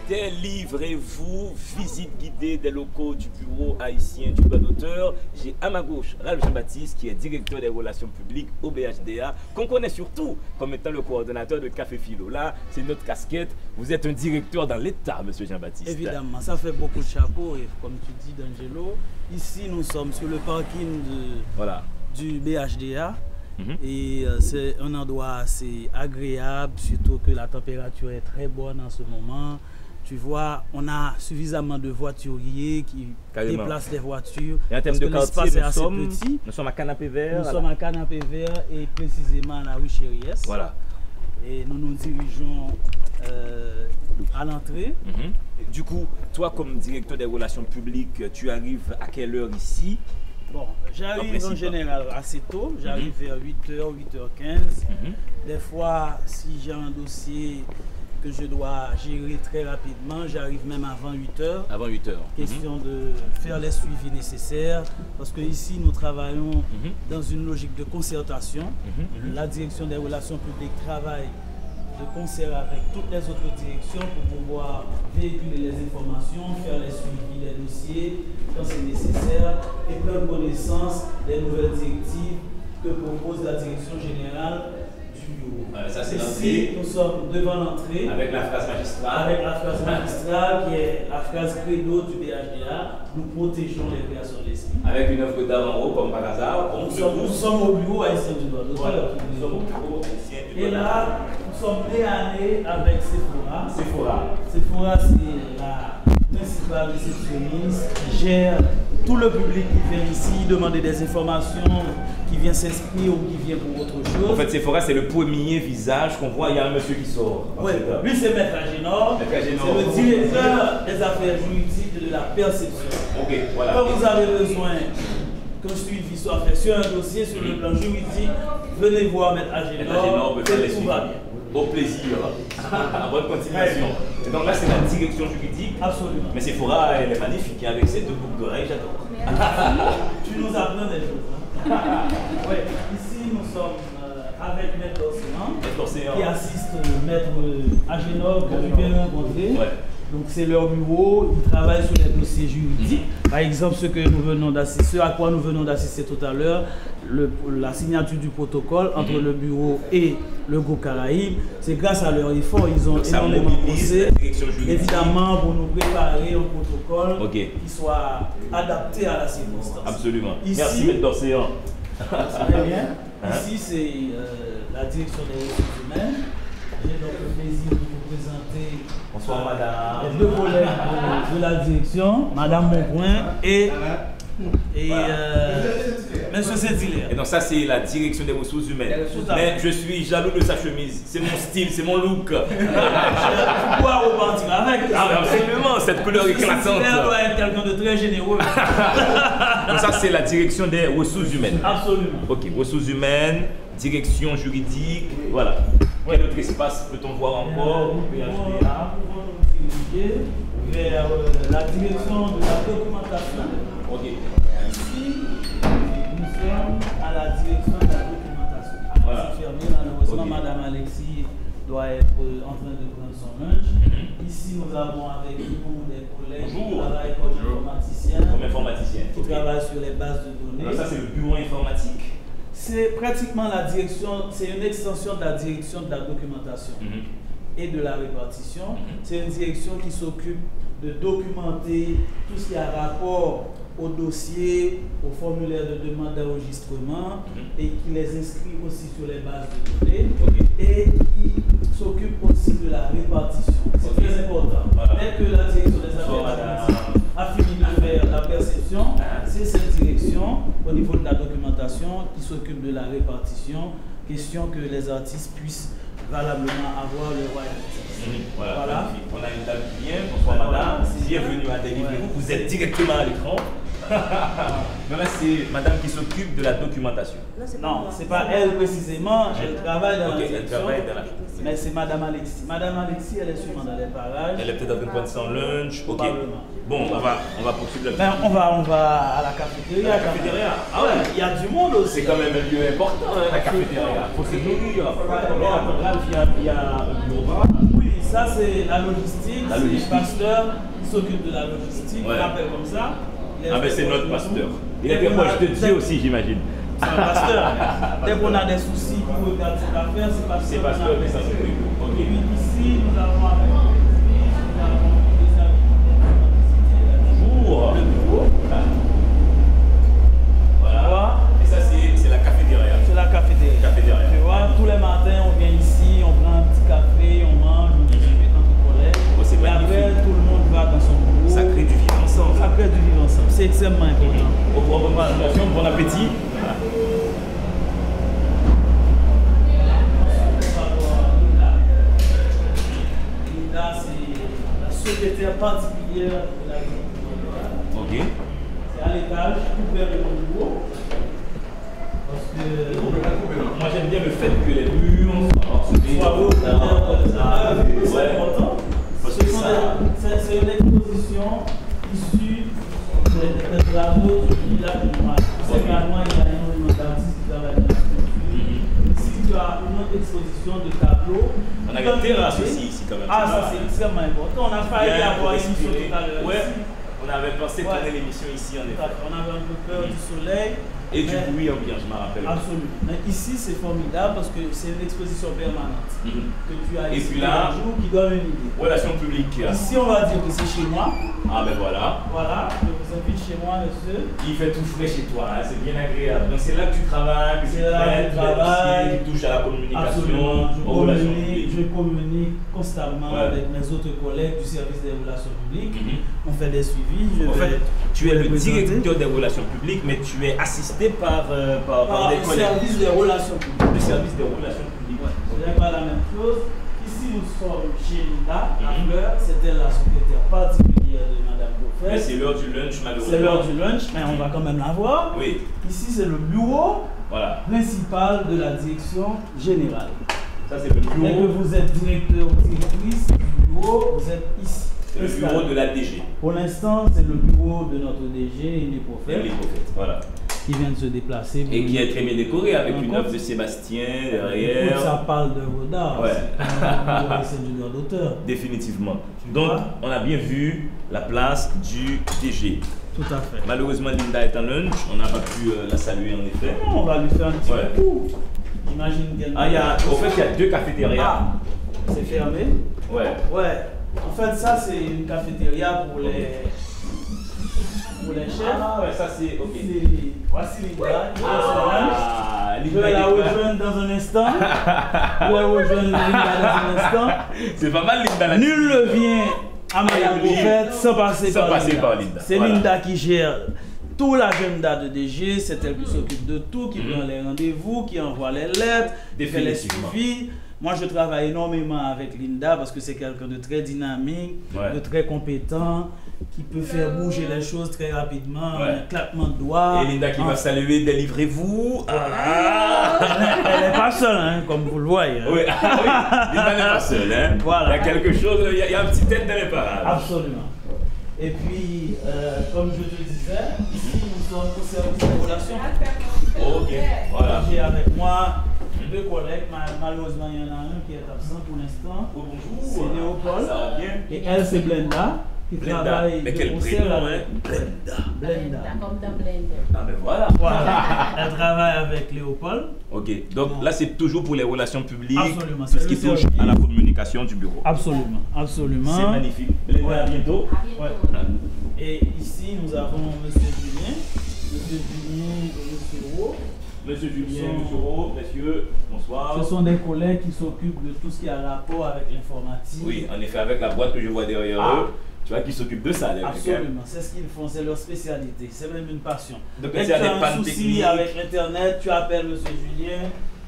Délivrez-vous, visite guidée des locaux du bureau haïtien du droit d'auteur. J'ai à ma gauche Ralph Jean-Baptiste, qui est directeur des relations publiques au BHDA, qu'on connaît surtout comme étant le coordonnateur de Café Philo. Là, c'est notre casquette. Vous êtes un directeur dans l'État, monsieur Jean-Baptiste.
Évidemment, ça fait beaucoup de chapeaux. Et comme tu dis, D'Angelo, ici, nous sommes sur le parking du BHDA. Et c'est un endroit assez agréable, surtout que la température est très bonne en ce moment. Tu vois, on a suffisamment de voituriers qui déplacent les voitures.
Et en termes de quartier, nous sommes à Canapé Vert.
Nous sommes à Canapé Vert et précisément à la rue Chériès.
Voilà.
Et nous nous dirigeons à l'entrée.
Du coup, toi comme directeur des relations publiques, tu arrives à quelle heure ici?
Bon, j'arrive en général assez tôt, j'arrive vers 8h, 8h15. Des fois, si j'ai un dossier que je dois gérer très rapidement, j'arrive même avant 8h.
Avant 8h.
Question de faire les suivis nécessaires, parce que ici nous travaillons dans une logique de concertation. La direction des relations publiques travaille de concert avec toutes les autres directions pour pouvoir véhiculer les informations, faire les suivis des dossiers quand c'est nécessaire et prendre connaissance des nouvelles directives que propose la direction générale du bureau.
Ça, c'est
ici, nous sommes devant l'entrée
avec la phrase magistrale.
Avec la phrase magistrale qui est la phrase credo du BHDA, nous protégeons les créations de l'esprit.
Avec une œuvre d'art en haut, comme par hasard.
Nous sommes au bureau haïtien du droit d'auteur.
Nous sommes au bureau haïtien du droit
d'auteur. Et là, nous sommes nés à nez avec Sephora.
Sephora,
c'est la principale réceptionniste qui gère tout le public qui vient ici demander des informations, qui vient s'inscrire ou qui vient pour autre chose.
En fait, Sephora, c'est le premier visage qu'on voit. Il y a un monsieur qui sort.
Oui, lui, c'est Maître Agénor. C'est le directeur des affaires juridiques de la perception.
Ok, voilà.
Quand vous avez besoin qu'un suivi soit fait sur un dossier, sur le plan juridique, venez voir Maître Agénor, tout va bien.
Au plaisir. Bonne continuation. Et donc là, c'est la direction juridique.
Absolument.
Mais Sephora, elle est magnifique avec ses 2 boucles d'oreilles, j'adore.
Tu nous apprends des choses. Hein? Oui, ici nous sommes avec Maître Dorséan, qui assiste Maître Agénor que tu viens rencontrer. Ouais. Donc c'est leur bureau, ils travaillent sur les dossiers juridiques. Par exemple, ce à quoi nous venons d'assister tout à l'heure, la signature du protocole entre le bureau et le groupe Caraïbes, c'est grâce à leur effort, ils ont énormément bossé, évidemment, pour nous préparer un protocole qui soit adapté à la circonstance.
Absolument.
Ici,
merci Maître Dorséan.
Très bien. Ici, c'est la direction des ressources humaines. J'ai donc le plaisir de vous présenter les 2 collègues de la direction, Madame Moncoin et Monsieur Sédilaire.
Et donc ça c'est la direction des ressources humaines. Mais je suis jaloux de sa chemise. C'est mon style, c'est mon look.
Pourquoi repartir avec?
Absolument, cette couleur éclatante.
Sédilaire doit être quelqu'un de très généreux.
Donc ça c'est la direction des ressources humaines.
Absolument.
Ok, ressources humaines, direction juridique, voilà. Quel autre espace peut-on voir encore?
Vers la direction de la documentation.
Okay.
Ici, nous sommes à la direction de la documentation. Voilà. Malheureusement, Madame Alexis doit être en train de prendre son lunch. Ici, nous avons avec nous des collègues qui travaillent comme informaticiens, qui travaillent sur les bases de données.
Alors ça, c'est le bureau informatique.
C'est pratiquement la direction, c'est une extension de la direction de la documentation et de la répartition. C'est une direction qui s'occupe de documenter tout ce qui a rapport au dossier, au formulaire de demande d'enregistrement et qui les inscrit aussi sur les bases de données et qui s'occupe aussi de la répartition. C'est très important. Dès que la direction des affaires a fini de faire la perception, c'est cette direction au niveau de la documentation qui s'occupe de la répartition, question que les artistes puissent valablement avoir le royalty.
Voilà. On a une dame qui vient. Bonsoir madame. Bienvenue à Délivrez-vous. Vous êtes directement à l'écran. Donc là, c'est madame qui s'occupe de la documentation.
Non, c'est pas elle précisément. Elle travaille dans la direction. Mais c'est madame Alexis. Madame Alexis, elle est sûrement dans les parages.
Elle est peut-être en train de prendre son lunch. Ok. Bon, on va poursuivre.
Ben, on va à la cafétéria.
La cafétéria.
Ah ouais, il y a du monde aussi.
C'est quand même un lieu important, hein, la cafétéria. Il faut se nourrir. Il y a un bureau.
Oui, ça c'est la logistique. C'est le pasteur qui s'occupe de la logistique. On l'appelle comme ça.
Ah ben c'est notre pasteur. Il est très proche de Dieu aussi, j'imagine.
C'est un pasteur. Dès qu'on a des soucis pour regarder cette affaire, c'est pasteur qui s'en occupe. Et puis ici, nous avons avec
bonjour.
Le bureau.
Voilà. Et ça c'est la cafétéria.
C'est la cafétéria. Tu vois, tous les matins on vient ici, on prend un petit café, on mange, on discute entre collègues. Et après tout le monde va dans son bureau.
Ça crée du vivre ensemble.
Ça crée du vivre ensemble. C'est extrêmement important.
Bon appétit.
Là, c'est la secrétaire particulière de la vie.
Ok.
C'est à l'étage, tout vers le bureau. Parce que
moi j'aime bien le fait que les murs soient hauts.
C'est important. C'est une exposition issue des travaux du lac du Noir. C'est également il y a énormément d'artistes qui travaillent dans la sculpture. Ici tu as une autre exposition de tableaux.
On a une terrasse aussi ici quand même.
Ah ça c'est extrêmement important. On a failli avoir une émission tout à l'heure.
Ouais. On avait pensé tourner l'émission ici en effet.
On avait un peu peur du soleil.
Et du bruit ambiant, je me rappelle.
Absolument. Mais ici, c'est formidable parce que c'est une exposition permanente que tu as ici
un
jour qui donne une idée.
Relations publiques.
Ici, on va dire que c'est chez moi.
Ah ben voilà.
Voilà, je vous invite chez moi, monsieur.
Il fait tout frais chez toi, hein, c'est bien agréable. Donc c'est là que tu travailles, que tu travailles, tu touches à la communication, aux relations publiques.
Je communique constamment avec mes autres collègues du service des relations publiques. On fait des suivis.
En fait, tu es le directeur des relations publiques, mais tu es assisté par des collègues.
Le service des relations publiques.
Le service des relations publiques.
Ce n'est pas la même chose. Ici, nous sommes chez Linda, à Fleur, c'était la secrétaire particulière de Madame
Mais
Beaufret.
c'est l'heure du lunch, malheureusement.
C'est l'heure du lunch, mais on va quand même la voir.
Oui,
Ici, c'est le bureau
voilà.
principal de la direction générale.
Ça, c'est le
Dès que
bureau,
vous êtes directeur ou directrice du bureau, vous êtes ici.
c'est le bureau de la DG.
Pour l'instant, c'est le bureau de notre DG, Elie
Les
Prophète,
prophètes, voilà.
qui vient de se déplacer.
Et qui est très bien décoré avec une
Encore.
œuvre de Sébastien
Écoute,
derrière.
ça parle d'œuvre d'art.
Ouais.
C'est du droit d'auteur.
Définitivement.
Tu
Donc,
vois?
on a bien vu la place du DG.
Tout à fait.
Malheureusement, Linda est en lunch. On n'a pas pu la saluer en effet.
On va lui faire un petit
Ouais.
coup. J'imagine qu'elle.
Au fait, il y a deux cafétérias.
Ah, c'est fermé.
Ouais.
Ouais. En fait, ça, c'est une cafétéria pour les chefs.
Ah ouais, ça c'est ok.
Voici Linda. Il est sur lunch.
Ah,
Je vais la rejoindre dans un instant. Je vais rejoindre Linda dans un instant.
C'est pas mal Linda là.
Nul ne vient à Madame Beaufret sans passer par Linda. C'est
Voilà.
Linda qui gère tout l'agenda de DG, c'est elle qui s'occupe de tout, qui prend les rendez-vous, qui envoie les lettres, qui fait les
Définitivement.
suivis. Moi, je travaille énormément avec Linda parce que c'est quelqu'un de très dynamique,
Ouais.
de très compétent, qui peut faire bouger les choses très rapidement,
Ouais.
un claquement de doigts.
Et Linda qui va saluer, délivrez-vous.
Elle n'est pas seule, hein, comme vous le voyez. hein.
Oui, Linda n'est pas seule. Hein.
Voilà.
Il y a quelque chose, il y a un petit tête d'irréparable.
Absolument. Et puis, comme je te disais, ici nous sommes au service des relations.
Ok, voilà.
J'ai avec moi deux collègues, malheureusement il y en a un qui est absent pour l'instant.
Oh, bonjour.
C'est Léopold.
Ça va bien?
Et elle c'est Blenda, qui
Blenda.
travaille
Mais
de
quel
concert
prénom,
avec
hein? Blenda.
Blenda.
Comme dans Blender.
Ah ben voilà.
Voilà. Elle travaille avec Léopold.
Ok, donc là c'est toujours pour les relations publiques,
Absolument,
tout ce
c'est
qui
le
touche
service.
à la communication du bureau.
Absolument, absolument.
C'est magnifique. Blenda,
Ouais.
à bientôt.
Ouais. Et ici nous avons M. Julien et M. Roux.
Monsieur Julien,
Sont-
Monsieur Rowe, messieurs, bonsoir.
Ce sont des collègues qui s'occupent de tout ce qui a rapport avec l'informatique.
Oui, en effet, avec la boîte que je vois derrière
Ah.
eux, tu vois qu'ils s'occupent de ça, les mecs, hein.
Absolument, c'est ce qu'ils font, c'est leur spécialité, c'est même une passion.
Donc,
Dès
s'il y
que
a
tu
des
as un
pannes
souci
techniques,
avec Internet, tu appelles M. Julien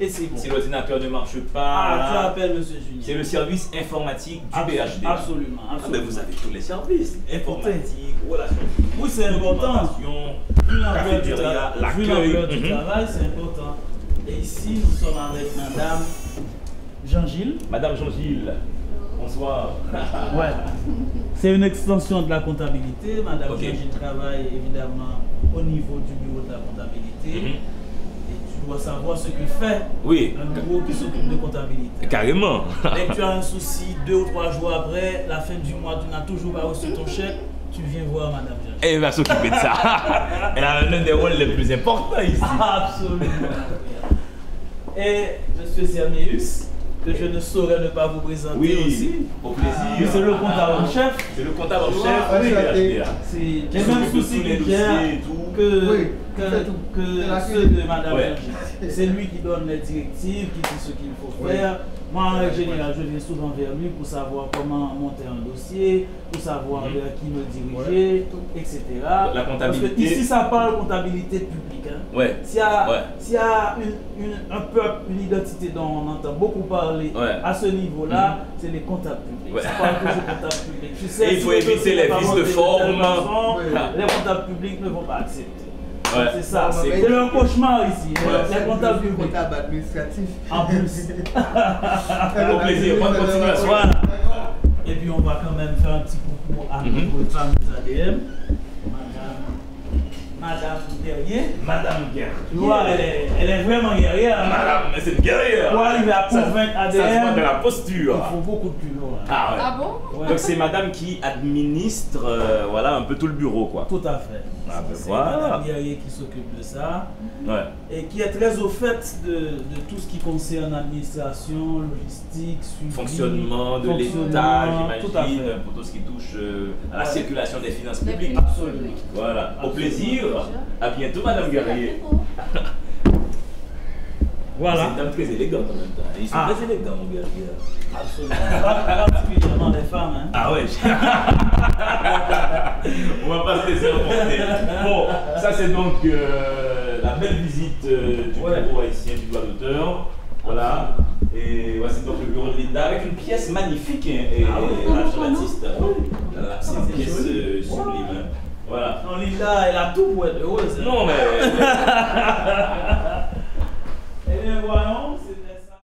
et c'est bon.
si l'ordinateur ne marche pas,
Ah, tu
là,
appelles M. Julien.
c'est le service informatique du BHD.
Absolument,
Ah,
absolument.
ben vous avez tous les services.
Écoutez.
Informatique, relations
Oui, c'est important.
documentation,
Vu l'ampleur du
cafétéria,
vu
l'accueil.
l'ampleur du
Mhm.
travail, c'est important. Et ici, nous sommes avec Madame Jean-Gilles.
Madame Jean-Gilles, bonsoir.
Ouais. C'est une extension de la comptabilité. Madame
Ok.
Jean-Gilles travaille évidemment au niveau du bureau de la comptabilité.
Mhm.
Et tu dois savoir ce que fait
Oui,
un bureau qui s'occupe de comptabilité.
carrément.
Dès que tu as un souci, 2 ou 3 jours après, la fin du mois, tu n'as toujours pas reçu ton chèque, tu viens voir Madame Jean-Gilles.
Elle va s'occuper de ça. Elle a l'un des rôles les plus importants ici.
Absolument. Et M. Cernéus, que je ne saurais ne pas vous présenter aussi.
au plaisir.
C'est le comptable en chef.
C'est le comptable en chef
Ouais,
du
ouais,
BHDA.
C'est les
Qui
mêmes
s'occupe de
soucis
tous les
qu'il gère
dossiers et tout.
Oui,
que
fait tout. C'est la
ceux de Madame
Ouais.
Jean-Gilles. C'est lui qui donne les directives, qui dit ce qu'il faut
Oui.
faire. Moi, en règle générale, je viens souvent vers lui pour savoir comment monter un dossier, pour savoir vers qui me diriger, etc.
La comptabilité.
Parce que ici, ça parle comptabilité publique. Hein.
Ouais.
S'il y a,
Ouais.
s'il y a un peuple, une identité dont on entend beaucoup parler
Ouais.
à ce niveau-là, c'est les comptables publics.
Ouais.
Ça parle toujours de comptables publics. Tu sais,
Et il faut
si le
éviter
dossier
les
n'est pas
vices de
monté telle
forme.
façon,
Ouais.
les comptables publics ne vont pas accepter.
Ouais.
C'est ça,
Ouais,
c'est
mais-
un cauchemar ici.
Ouais.
Les comptables publics.
comptable administratif.
En plus.
Au plaisir, bonne continuation.
Voilà. Et puis on va quand même faire un petit coucou à notre femme des ADM, Madame Guerrier.
Madame Guerrier.
Tu vois, elle est vraiment guerrière. hein.
Madame, mais c'est une guerrière.
Pour arriver à convaincre
Ça se voit
ADM,
de la
il
posture.
faut beaucoup de culot. hein.
Ah ouais.
Ah bon?
Ouais.
Donc c'est madame qui administre voilà, un peu tout le bureau quoi.
Tout à fait.
Ah, ben
C'est
voilà.
Madame Guerrier qui s'occupe de ça
Ouais.
et qui est très au fait de tout ce qui concerne l'administration, logistique, suivi,
Fonctionnement de
fonctionnement,
l'État,
tout à
j'imagine,
fait.
pour tout ce qui touche à la
Ouais.
circulation des finances
Les
publiques.
finances
Absolument.
publiques.
Voilà. Au
Absolument.
plaisir. À bientôt, madame Guerrier.
Voilà.
C'est une dame très élégante en même temps. Ils sont
Ah.
très élégants, mon Guerrier.
Absolument. Particulièrement les femmes. Hein.
Ah ouais. On va pas se laisser emporter. Bon, ça c'est donc la belle visite du
Ouais.
bureau haïtien du droit d'auteur. Voilà. Et voici donc le bureau de avec une pièce magnifique, Jean-Baptiste. C'est une pièce sublime. Voilà.
Non, Linda, elle a tout pour être heureuse.
Non, mais.
Eh bien, voyons, c'était ça.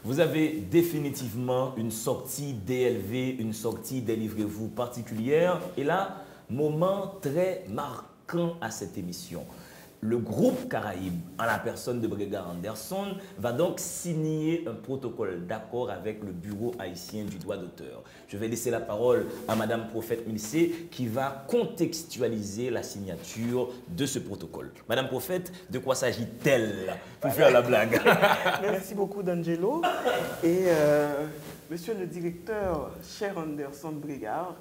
Vous avez définitivement une sortie DLV, une sortie Délivrez-vous particulière. Et là, moment très marquant à cette émission. Le groupe Caraïbes, en la personne de Brégard Anderson, va donc signer un protocole d'accord avec le Bureau haïtien du droit d'auteur. Je vais laisser la parole à Madame Prophète Milsé qui va contextualiser la signature de ce protocole. Madame Prophète, de quoi s'agit-elle pour faire la blague?
Merci beaucoup d'Angelo. Et monsieur le directeur, cher Anderson Brégard,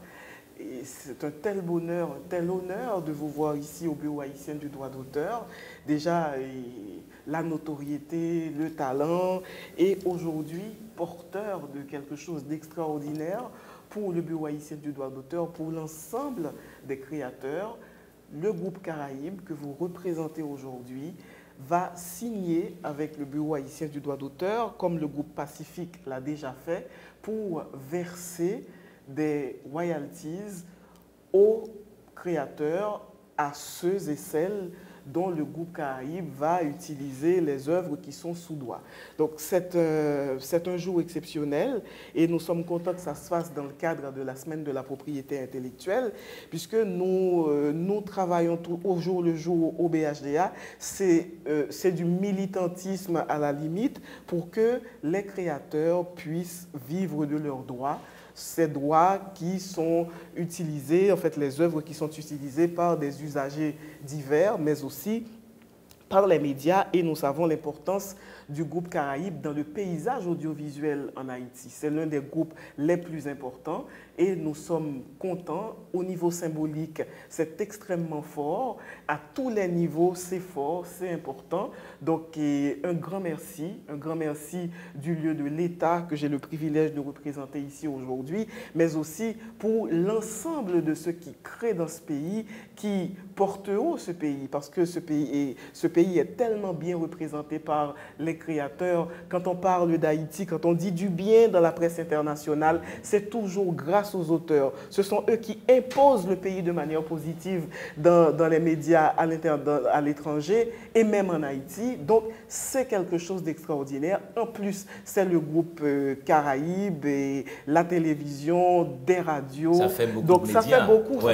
c'est un tel bonheur, un tel honneur de vous voir ici au Bureau haïtien du droit d'auteur. Déjà, la notoriété, le talent, et aujourd'hui, porteur de quelque chose d'extraordinaire pour le Bureau haïtien du droit d'auteur, pour l'ensemble des créateurs. Le groupe Caraïbes que vous représentez aujourd'hui va signer avec le Bureau haïtien du droit d'auteur, comme le groupe Pacifique l'a déjà fait, pour verser des royalties aux créateurs, à ceux et celles dont le groupe Caraïbes va utiliser les œuvres qui sont sous droit. Donc c'est un jour exceptionnel et nous sommes contents que ça se fasse dans le cadre de la semaine de la propriété intellectuelle, puisque nous travaillons au jour le jour au BHDA. C'est du militantisme à la limite pour que les créateurs puissent vivre de leurs droits, ces droits qui sont utilisés, en fait les œuvres qui sont utilisées par des usagers divers, mais aussi par les médias, et nous savons l'importance du groupe Caraïbes dans le paysage audiovisuel en Haïti. C'est l'un des groupes les plus importants et nous sommes contents. Au niveau symbolique, c'est extrêmement fort. À tous les niveaux, c'est fort, c'est important. Donc, un grand merci du lieu de l'État que j'ai le privilège de représenter ici aujourd'hui, mais aussi pour l'ensemble de ceux qui créent dans ce pays, qui portent haut ce pays, parce que ce pays est tellement bien représenté par les créateurs. Quand on parle d'Haïti, quand on dit du bien dans la presse internationale, c'est toujours grâce aux auteurs. Ce sont eux qui imposent le pays de manière positive dans les médias à l'étranger et même en Haïti. Donc, c'est quelque chose d'extraordinaire. En plus, c'est le groupe Caraïbes et la télévision, des radios.
Ça fait beaucoup
Donc,
de
ça
médias.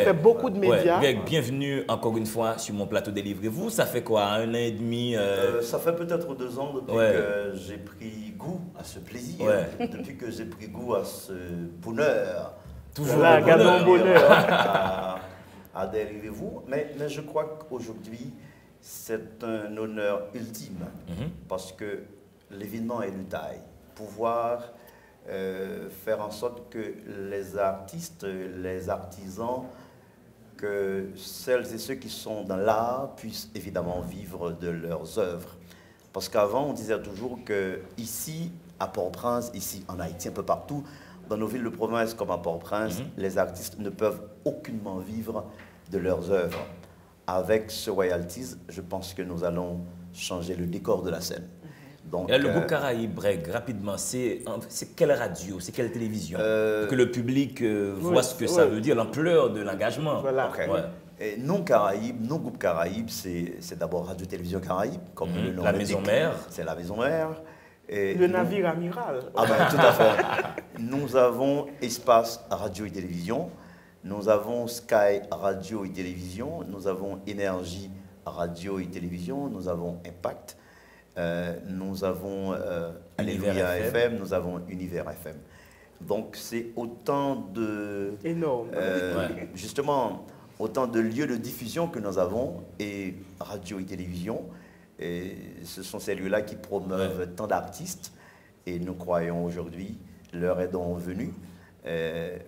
fait beaucoup de médias.
Ouais. Bienvenue encore une fois sur mon plateau Délivrez-vous. Ça fait quoi, 1 an et demi
Ça fait peut-être 2 ans depuis que j'ai pris goût à ce plaisir, depuis que j'ai pris goût à ce bonheur.
Toujours
le bonheur.
À Délivrez-vous. Mais je crois qu'aujourd'hui, c'est un honneur ultime parce que l'événement est de taille. Pouvoir faire en sorte que les artistes, les artisans, que celles et ceux qui sont dans l'art puissent évidemment vivre de leurs œuvres. Parce qu'avant, on disait toujours qu'ici, à Port-au-Prince, ici en Haïti, un peu partout, dans nos villes de province comme à Port-au-Prince, les artistes ne peuvent aucunement vivre de leurs œuvres. avec ce royalties, je pense que nous allons changer le décor de la scène. Donc,
et le groupe Caraïbes, Breg, rapidement, c'est quelle radio, c'est quelle télévision pour que le public voit ce que ça veut dire, l'ampleur de l'engagement.
Voilà.
Okay. Et nous, Caraïbes, nos groupes Caraïbes, c'est d'abord Radio-Télévision Caraïbes, comme le nom
la maison mère.
C'est la maison mère. Et
le navire amiral.
Ah ben, tout à fait. Nous avons Espace Radio et Télévision, nous avons Sky Radio et Télévision, nous avons Énergie Radio et Télévision, nous avons Impact, nous avons Alléluia FM, nous avons Univers FM. Donc c'est autant de...
Énorme.
Justement, autant de lieux de diffusion que nous avons, et radio et télévision. Et ce sont ces lieux-là qui promeuvent tant d'artistes. Et nous croyons aujourd'hui, l'heure est donc venue.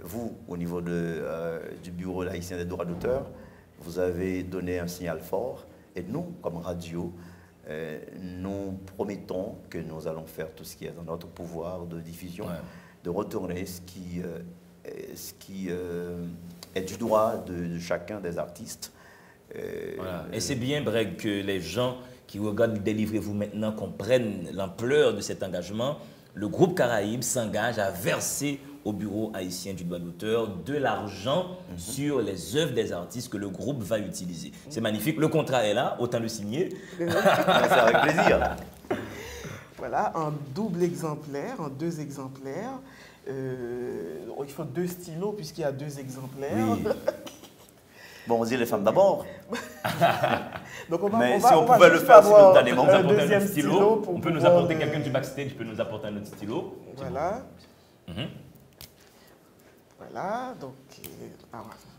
Vous, au niveau du Bureau haïtien des droits d'auteur, vous avez donné un signal fort. Et nous, comme radio, nous promettons que nous allons faire tout ce qui est dans notre pouvoir de diffusion, de retourner ce qui est du droit de chacun des artistes.
Voilà. Et c'est bien, Breg, que les gens qui regardent Délivrez-vous maintenant comprennent l'ampleur de cet engagement. Le groupe Caraïbes s'engage à verser au Bureau haïtien du droit d'auteur de l'argent sur les œuvres des artistes que le groupe va utiliser. C'est magnifique. Le contrat est là, autant le signer.
C'est avec plaisir.
Voilà, en double exemplaire, en 2 exemplaires. Il faut 2 stylos puisqu'il y a 2 exemplaires.
Oui. Bon, on dit les femmes d'abord.
Donc
mais si on pouvait le faire simultanément,
un deuxième stylo
on peut nous apporter quelqu'un du backstage, peut nous apporter un autre stylo.
Voilà. Voilà, donc...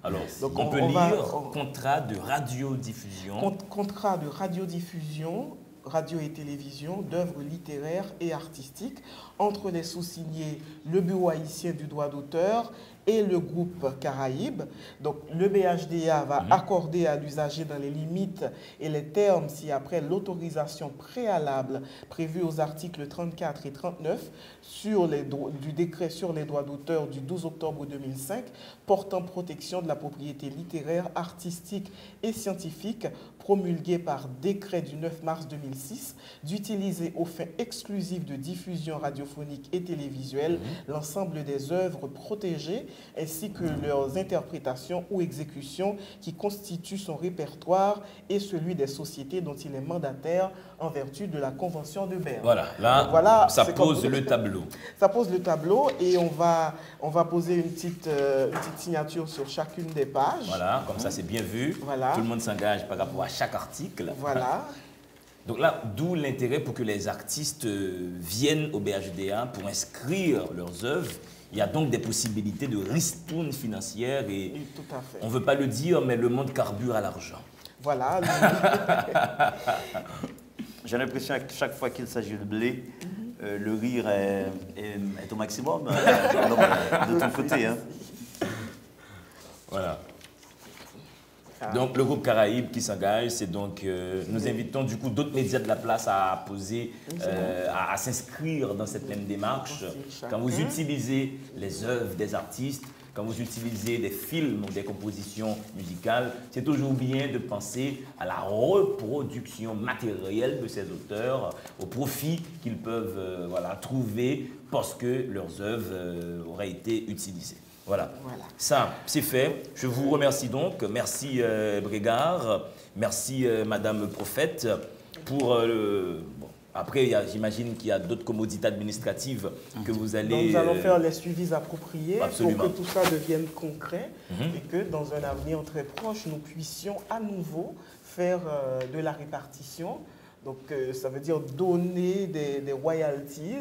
Alors, donc on peut lire contrat de radiodiffusion.
Contrat de radiodiffusion, radio et télévision, d'œuvres littéraires et artistiques entre les sous-signés le Bureau haïtien du droit d'auteur et le groupe Caraïbes. Donc le BHDA va accorder à l'usager dans les limites et les termes ci-après l'autorisation préalable prévue aux articles 34 et 39 du décret sur les droits d'auteur du 12 octobre 2005 portant protection de la propriété littéraire, artistique et scientifique promulgué par décret du 9 mars 2006, d'utiliser aux fins exclusives de diffusion radiophonique et télévisuelle l'ensemble des œuvres protégées ainsi que leurs interprétations ou exécutions qui constituent son répertoire et celui des sociétés dont il est mandataire en vertu de la Convention de Berne.
Voilà, là, donc, voilà, ça pose le tableau.
Ça pose le tableau et on va poser une petite signature sur chacune des pages.
Voilà, comme ça c'est bien vu.
Voilà.
Tout le monde s'engage par rapport à chaque article.
Voilà.
Donc là, d'où l'intérêt pour que les artistes viennent au BHDA pour inscrire leurs œuvres. Il y a donc des possibilités de ristourne financière et
tout à fait.
On ne veut pas le dire, mais le monde carbure à l'argent.
Voilà.
J'ai l'impression que chaque fois qu'il s'agit de blé, le rire est au maximum de ton côté. Hein.
Voilà. Donc le groupe Caraïbes qui s'engage, c'est donc nous invitons du coup d'autres médias de la place à poser, à s'inscrire dans cette même démarche. Quand vous utilisez les œuvres des artistes, quand vous utilisez des films ou des compositions musicales, c'est toujours bien de penser à la reproduction matérielle de ces auteurs, au profit qu'ils peuvent trouver parce que leurs œuvres auraient été utilisées. Voilà. Ça, c'est fait. Je vous remercie donc. Merci Brégard. Merci Madame Prophète pour après, j'imagine qu'il y a d'autres commodités administratives que vous allez...
Donc nous allons faire les suivis appropriés.
Absolument.
Pour que tout ça devienne concret et que dans un avenir très proche, nous puissions à nouveau faire de la répartition. Donc, ça veut dire donner des royalties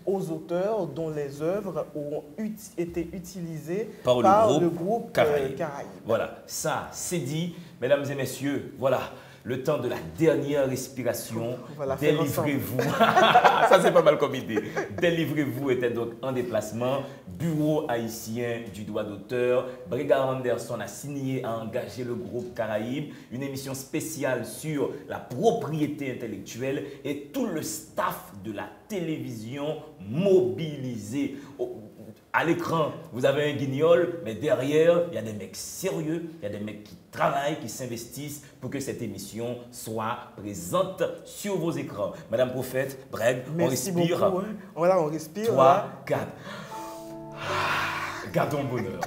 aux auteurs dont les œuvres ont été utilisées par le groupe Caraïbes.
Voilà, ça, c'est dit. Mesdames et messieurs, voilà, le temps de la dernière respiration. Délivrez-vous. Ça, c'est pas mal comme idée. Délivrez-vous était donc en déplacement. Bureau haïtien du droit d'auteur. Brégard Anderson a signé, a engagé le groupe Caraïbes. Une émission spéciale sur la propriété intellectuelle et tout le staff de la télévision mobilisé. À l'écran, vous avez un guignol, mais derrière, il y a des mecs sérieux, il y a des mecs qui travaillent, qui s'investissent pour que cette émission soit présente sur vos écrans. Madame Prophète, Breg, on respire.
Beaucoup, hein. Voilà, on respire.
3, 4. Gardons le bonheur.